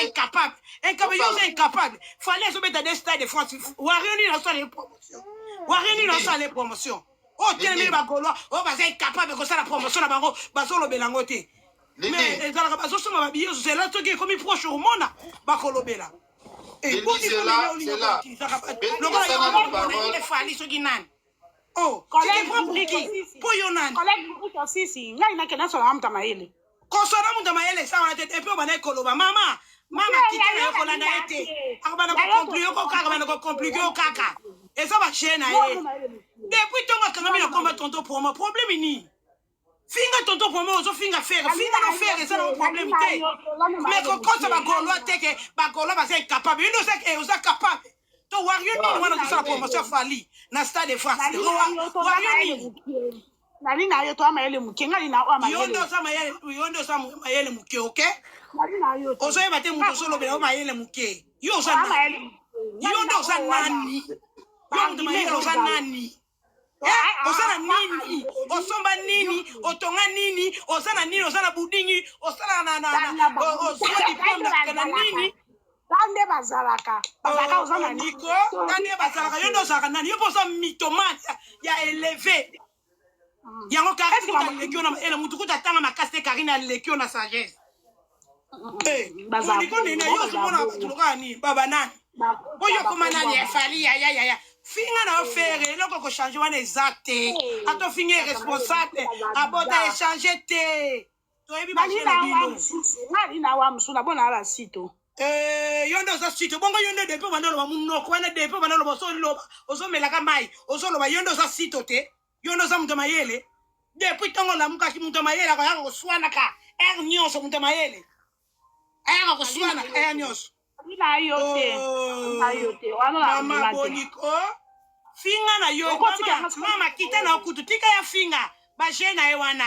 incapable. Incapable. Fallait se mettre dans des stades de France. Ou à réunir dans les promotions. Ou à réunir dans les promotions. Oh, tel est bagolo. Oh, bah, c'est incapable de faire la promotion à Bango. Bah, solo belangoté. Mais, dans la basso, c'est là, ce qui est comme proche au monde. Bah, colobela. Et pour dire que c'est là. Oh, collègue Sisi, ngai na kena sola mta maele. Ko sola mta maele sa wana tete pe bana koloba mama kitana yo kolanda ete. Akabana ko compliquer ko kaka bana ko compliquer o kaka. Et ça va chaîna e. Depuis tonga kanga mina komba tonto pour moi problème ni. Finga tonto pour moi, zo finga faire no faire ça no problème te. Mais quand ça va golo teke, ba golo ba c'est capable. Il nous sait que vous êtes capable. To wario ni wana kusala promotion fali na stade de France. Wario ni nani na yo to amayele muke ngali na o amayele. Yondo sa mayele muke, okay? Nani na yo. Ozo e bate muto solo be o mayele muke. Yo sa amayele. Yondo sa nani. Yondo mayele sa nani. Osana nini? Osomba nini? Otonga nini? Osana nini? Osana budingi? Osana na osana diplôme na nini? Tande bazalaka uzana niko tande bazalaka yondo zaka nani yo posa mythomane ya élevé yango karesi na lekio na ele mutu kuta tanga makase karina lekio na sagesse bazalaka niko nene yo simona batuloka ni baba nani boyo koma nani efali ya finga na ofere loko ko changer wana exacte ato finga responsable abota échanger te to ebi ba jela bino nani na wa msuna bona ala sito yondo za sito bongo yondo depo bandolo ba munoko wana depo bandolo ba so loba ozo melaka mai ozo loba yondo za sito te yondo za mutama yele depuis tongo la muka ki mutama yele ko yango swana ka nyonso mutama yele yango swana nyonso ina yote wana mama boniko finga na yo mama kita na okutu tika ya finga ba jena e wana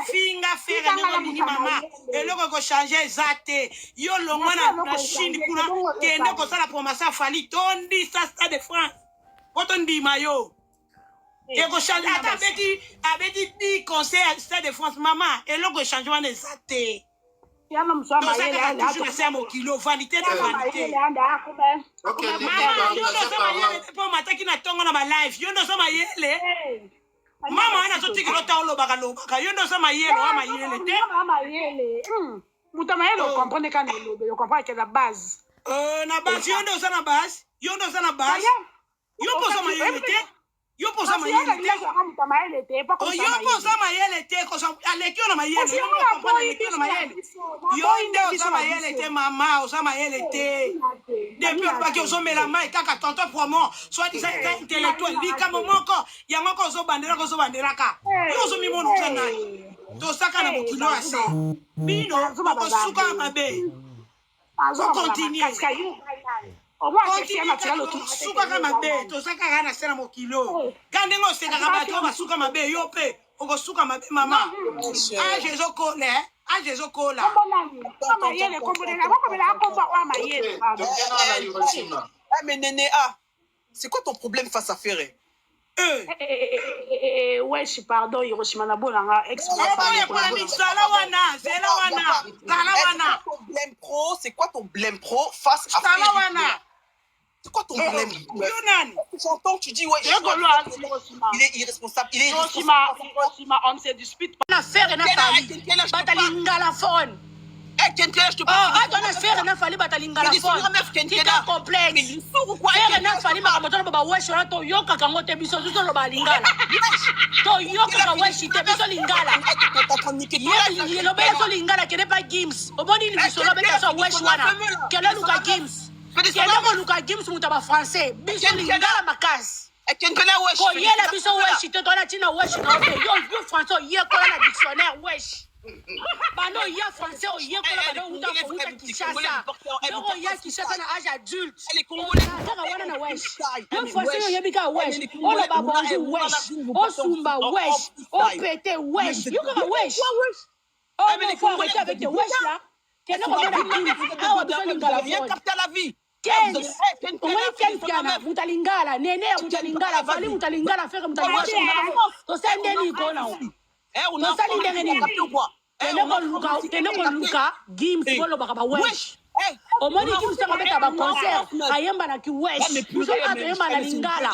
finga fere ngo nini mama eloko ko changer zate yo longwana na Chine kuna kende ko sala promessa fali tondi sa stade de France otondi mayo e ko changer ata abeti di conseil stade de France mama eloko changement de zate yana msama yele ala toujours c'est mon kilo vanité na vanité okay yo ndo sama yele po mataki na tongo na ma live yo ndo sama yele mama ana so tikiro ta olobaka yo ndo sama yele wa mayele te mama yele mutama yele o comprendre quand le yo comprendre que la base na base yo ndo sana base yo posa mayele te yo posa mayele te yo posa mayele te ko alekio na mayele yo comprendre alekio na mayele yo ndo sama yele te mama o sama yele te depuis pas que ozomela mai kaka tonton promo soit disant intellectuel lika momoko yango ko zo bandera ka yo zo mimonu kana to saka na bokilo ase bino ko suka mabe azo continue suka kama be to saka kana sena mokilo kande ngo seka kaba to basuka mabe yo pe oko suka mabe mama Jezo kola mama yele kombolela bako bela akomba wa mayele mais Néné c'est quoi ton problème face à Ferré? Wesh pardon Hiroshima na bolanga c'est quoi ton blème pro face à Ferré? C'est quoi ton problème? J'entends, tu dis, ouais, il est irresponsable. Il est irresponsable. Hiroshima, on se dispute. On a fait rien à faire. Batalingala phone. Je te parle. On a fait rien à faire. Batalingala phone. Tu t'as complexe. Rien à faire. Ma moto baba wesh on to yoka kango te biso zo lo balingala. To yoka ka wesh te biso lingala. Ye lo be so lingala kene pa games. Oboni ni biso lo be so wesh wana. Kele luka games. Kelemo luka games mutaba français biso lingala makasi ko yela biso wesh te dona tina wesh na yo français ye ko na dictionnaire wesh Bano ya français au yé kola bano uta ko uta Kinshasa. Loko ya Kinshasa na âge adulte. Les Congolais Kaka wana na wesh. Le français yo yebika wesh. O lo ba bonjour wesh. O sumba wesh. O pété wesh. Yo kaka wesh. Oh mais faut arrêter avec tes wesh là. Qu'est-ce qu'on va dire? Ah on doit lingala viens capter la vie. Kenkiana mutalingala nene mutalingala vali mutalingala fere mutalingala to sendeni kona on a teneko luka gim solo baka ba wesh omoni gim sanga beta ba concert ayemba na ki wesh musoka ayemba na lingala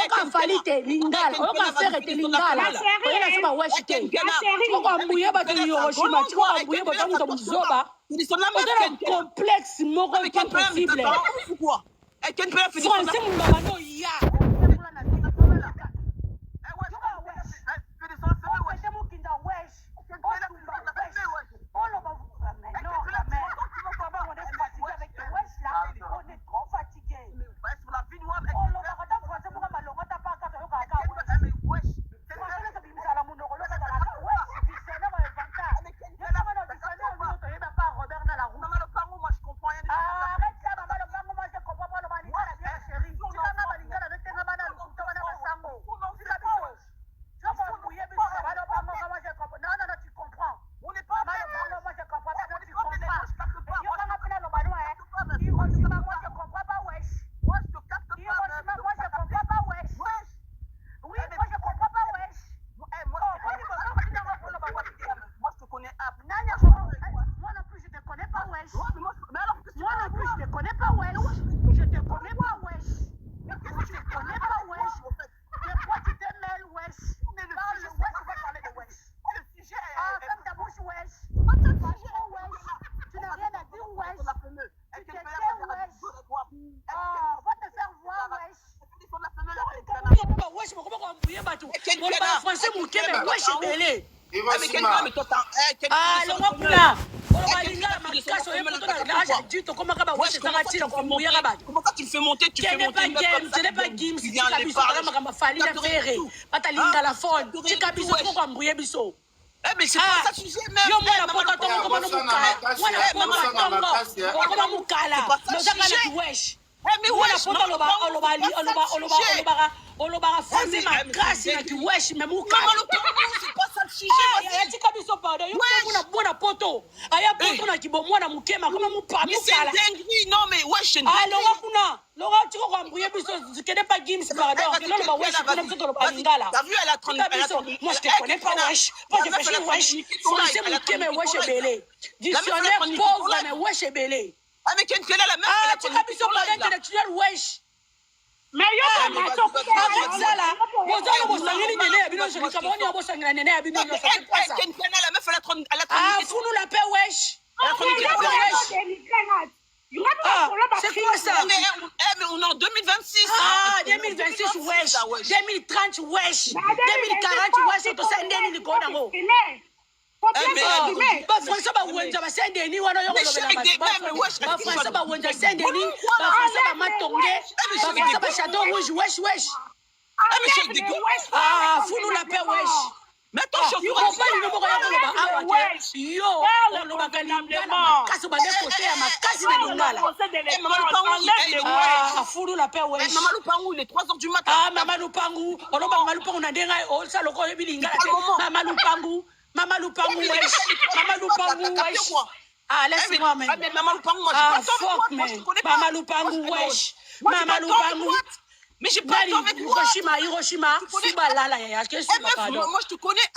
oka falite lingala oka fere te lingala oyena sema wesh te ko mbuye ba te Hiroshima ko mbuye ba ta muto muzoba on complexe moko impossible pourquoi et quel peut finir français mon baba no ya Comment tu fais monter, tu fais monter. Ce n'est pas game, si tu as besoin de faire la ferré, pas ta ligne à la faune, tu as besoin de faire embrouiller biso. Eh mais c'est pas ça sujet même. Yo mwana pota tongo koma no mukala. Mwana pota tongo koma mukala. Nozaka na wesh. Mais mwana pota olobaka français makasi na kiwesh mais mukala. C'est pas ça le sujet. Ya tika biso pardon. Yo mwana bona poto. Aya poto na kibomwana mukema koma mukala. Mais c'est dingue. Non mais wesh. Ah longa kuna. Longa tiko ko embrouiller biso kene pas games pardon. Non ba wesh kuna biso lo lingala. T'as vu elle a 30 moi je te connais pas wesh. Moi je fais wesh. Français mukema wesh belé. Dictionnaire pauvre mais wesh belé. Ah mais quelle est la même? Ah tu as biso pardon intellectuel wesh. Mais yo avec ça là, vous sangeli nene ya bino je kaboni ya bosangela nene ya bino c'est pas ça. La meuf elle a Ah fou nous la paix wesh. C'est quoi ça? Mais on est en 2026. Ah 2026 wesh. 2030 wesh. 2040 wesh to sendeni ni kona ngo. Ba François ba wenza ba sendeni wana yo ba François ba wenza sendeni ba François ba matonge ba François ba château rouge wesh. Ah fou nous la paix wesh. Mais attention, tu comprends le numéro ya koloba awa yo koloba kalingala kaso ba de côté ya makasi na lingala. Ah fou nous la paix wesh. Maman Lupangu il est 3h du matin. Ah Maman Lupangu oloba Maman Lupangu na denga o sa loko yebi lingala Maman Lupangu wesh. Maman Lupangu wesh. Ah laisse-moi mais Maman Lupangu moi je pas Maman Lupangu wesh. Maman Lupangu. Mais j'ai pas envie de Hiroshima, Suba lala ya moi je te connais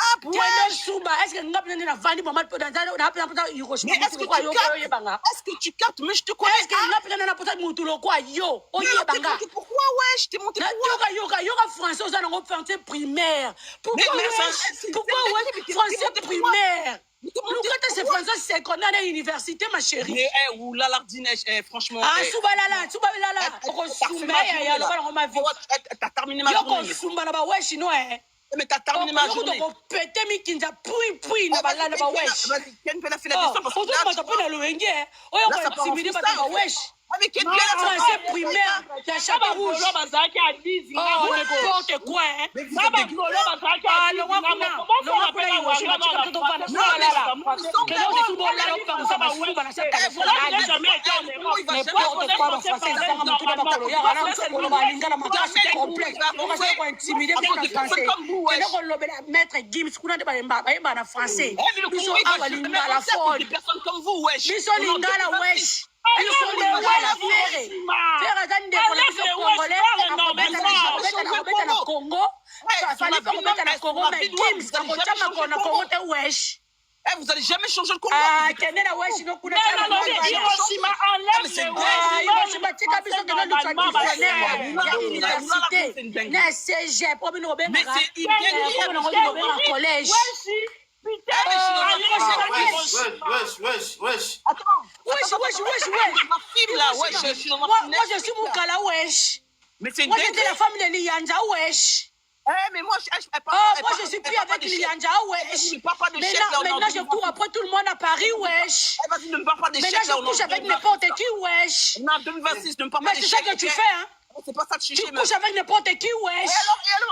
Suba, est-ce que ngap nena vandi maman na Hiroshima? Mais est-ce que tu captes? Mais je te connais. Est-ce que ngap nena pota mutulo kwa yo? Banga. Pourquoi ouais, je t'ai monté yoga français aux en français primaire. Pourquoi français primaire? Pourquoi c'est français secondaire à l'université ma chérie? Mais oulala franchement. Ah Suba lala. T'as terminé ma journée. Mais t'as terminé ma journée. Pété mi kinza puis na balala ba wesh. Ken peut la faire la descente parce que là tu peux le wenger. Oyo ko sibiri ba wesh. Mais quel français primaire, il y a chapeau rouge. Oh, n'importe quoi, hein. Maître Gims, qu'on a des français. Ils sont à la fois. Des personnes comme vous, wesh. Ils sont lingala, wesh. Ils sont lingala, ferré. Ferré, dans des congolais, à Congo. Fallait pas remettre à la Congo, mais Gims, à Congo, t'es wesh. Vous allez jamais changer le Congo. Ah, tenez la wesh, non, qu'on a fait la Hiroshima enlève les Hiroshima, tu as besoin de l'université. Mais c'est j'ai pas besoin de collège. Wesh. Moi, je suis Moukala, wesh. Mais c'est moi, j'étais la femme de Lianja, wesh. Mais moi, je suis plus avec Lianja, wesh. Maintenant, je cours après tout le monde à Paris, wesh. Vas-y, ne me parle pas d'échec. Maintenant, je couche avec n'importe qui, wesh. Non, 2026, ne me parle pas d'échec. Mais c'est ça que tu fais, hein. C'est pas ça que tu couches avec n'importe qui, wesh.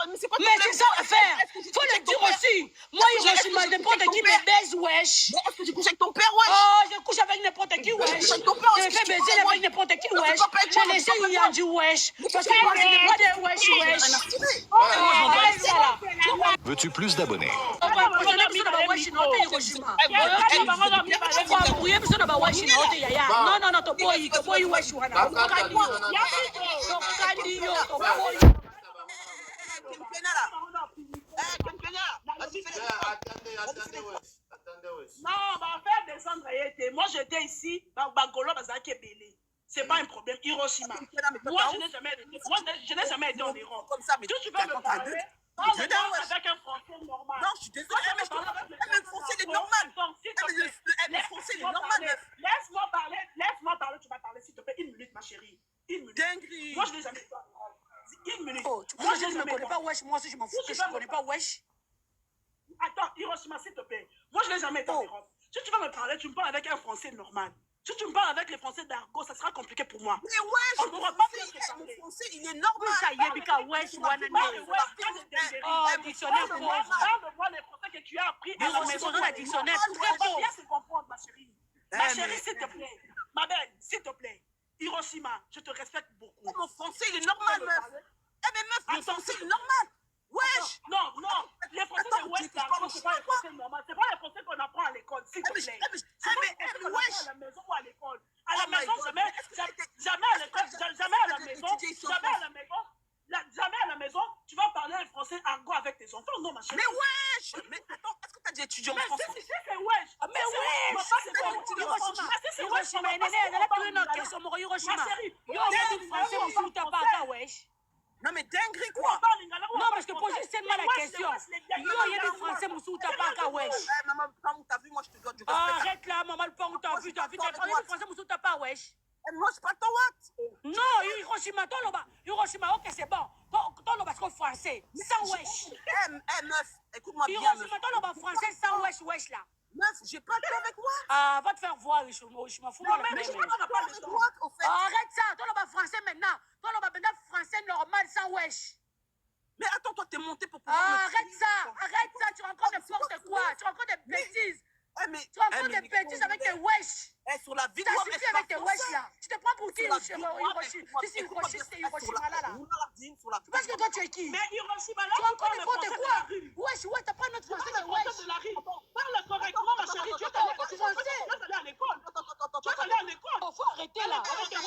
Mais c'est quoi mais c'est ça l'affaire. Faut le dire aussi. Moi, Hiroshima, n'importe qui me baise, wesh. Mais est-ce que tu couches avec ton père, wesh? Oh, je couche avec n'importe qui, wesh. Je fais baiser avec n'importe qui, wesh. Je laisse Yanji, wesh. Parce que moi, je n'ai pas de wesh, wesh. Veux-tu plus d'abonnés? Non, on va faire descendre. Moi, j'étais ici, Bagolo, Bazaki et Bélé. C'est pas un problème. Hiroshima. Moi, je n'ai jamais été en Europe. Tu veux me parler? Avec un français normal. Non, je suis désolée, mais le français est normal. Le français est normal. Laisse-moi parler, tu vas parler, s'il te plaît. 1 minute, ma chérie. 1 minute. Dinguerie. Moi, je n'ai jamais été en Europe. 1 minute. Moi, je ne me connais pas, wesh. Moi aussi, je m'en fous que je ne connais pas, wesh. Attends, Hiroshima, s'il te plaît. Moi, je n'ai jamais été en Europe. Si tu vas me parler, tu me parles avec un français normal. Si tu me parles avec les français d'argot, ça sera compliqué pour moi. Mais wesh, mon français, il est normal. Dictionnaire, parle-moi les français que tu as appris à la maison. Dictionnaire, bien se comprendre, ma chérie. Ma chérie, s'il te plaît. Ma belle, s'il te plaît. Hiroshima, je te respecte beaucoup. Mon français, il est normal, meuf. Mais meuf, mon français, il est normal. Wesh. Non, les français de West, c'est pas les français normaux. C'est pas les français qu'on apprend à l'école, s'il te plaît. Mais wesh. À la maison ou à l'école. À la maison, jamais à l'école, jamais à la maison, jamais à la maison, tu vas parler un français argot avec tes enfants. Non, ma chérie. Mais wesh. Mais attends, est-ce que tu as dit étudiant en français? Mais c'est wesh. Mais wesh. C'est Hiroshima. Non mais dinguerie quoi. Non parce que pose seulement la question. Yo il y a des français moussou t'as pas qu'à wesh. Maman t'as vu moi je te dois du respect. Arrête là maman le pont t'as vu des français moussou t'as pas wesh. Moi c'est pas ton what. Non Hiroshima toi là-bas. Hiroshima OK c'est bon. Toi là parce que français sans wesh. Meuf écoute-moi bien. Hiroshima toi là-bas français sans wesh là. Meuf, j'ai pas le temps avec moi. Ah, va te faire voir, je m'en fous. Mais je crois qu'on n'a pas le droit, au fait. Arrête ça, toi là-bas français maintenant. Toi là-bas maintenant français normal sans wesh. Mais attends, toi t'es monté pour pouvoir. Arrête ça, tu racontes n'importe quoi. Tu racontes des bêtises. Tu racontes des bêtises avec tes wesh. Sur la vidéo, t'as suffi avec tes wesh là. Tu te prends pour qui, Hiroshima? C'est Hiroshima là. Parce que toi tu es qui? Mais Hiroshima là, tu racontes n'importe quoi. Wesh, t'as pas notre français de wesh. Parle correctement, ma chérie. Tu es allé à l'école. Tu es allé à l'école. Faut arrêter là. Avec tes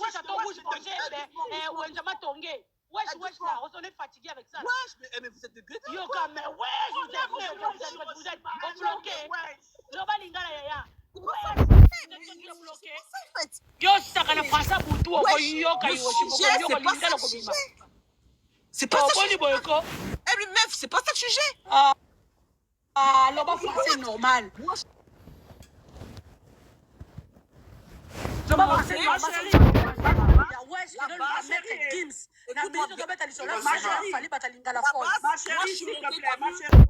wesh, attends, rouge, Wenjama Tongé. Wesh là, on est fatigué avec ça. Wesh, mais vous êtes des bêtes. Yo, quand même, wesh, vous êtes bloqués. Loba lingala yaya. Yo, ça kana français pour tout. Yo, c'est pas ça. Mais meuf, c'est pas ça le sujet. Loba français normal. Loba français normal. Wesh, je donne la mère et Gims. Ma chérie, s'il te plaît, ma chérie.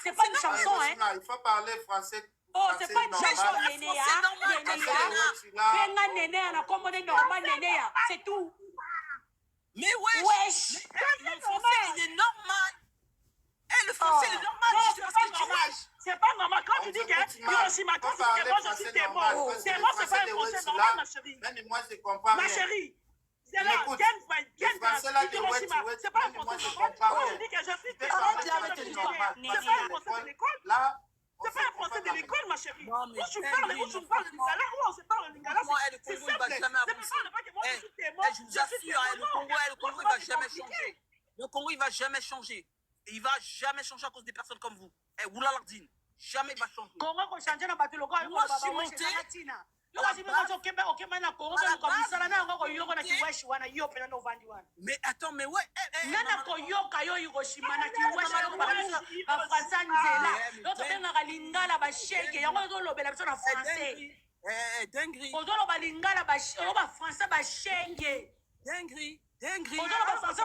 C'est pas une chanson, hein. Il faut parler français. Oh, c'est pas une chanson, Nénéa. Benga Nénéa, na kombo normal Nénéa. C'est tout. Mais wesh. Le français, il est normal. Eh, le français, il est normal. C'est pas normal. Quand tu dis que Hiroshima, quand tu dis que moi je suis témoin, c'est pas un français normal, ma chérie. Même moi, je comprends. Ma chérie. C'est là, c'est pas un français normal. Quand tu dis que je suis témoin, c'est pas un français de l'école. C'est pas un français de l'école, ma chérie. Où tu parles lingala, où on se parle lingala, c'est simple. C'est pas que moi je suis témoin. Je vous assure, le Congo, il va jamais changer. Le Congo, il va jamais changer. Et il va jamais changer à cause des personnes comme vous. Eh, Oulalardine, jamais il va changer. Congo, on change dans le local. Moi, je suis monté. Mais attends, mais ouais. Nana koyoka yo Hiroshima na kiwesha yo ba Français nzela. Yo to benga lingala ba sheke yango zo lobela biso na français. Dinguerie. Ozo lo ba lingala ba Français ba shenge. Dinguerie. Ozo lo ba Français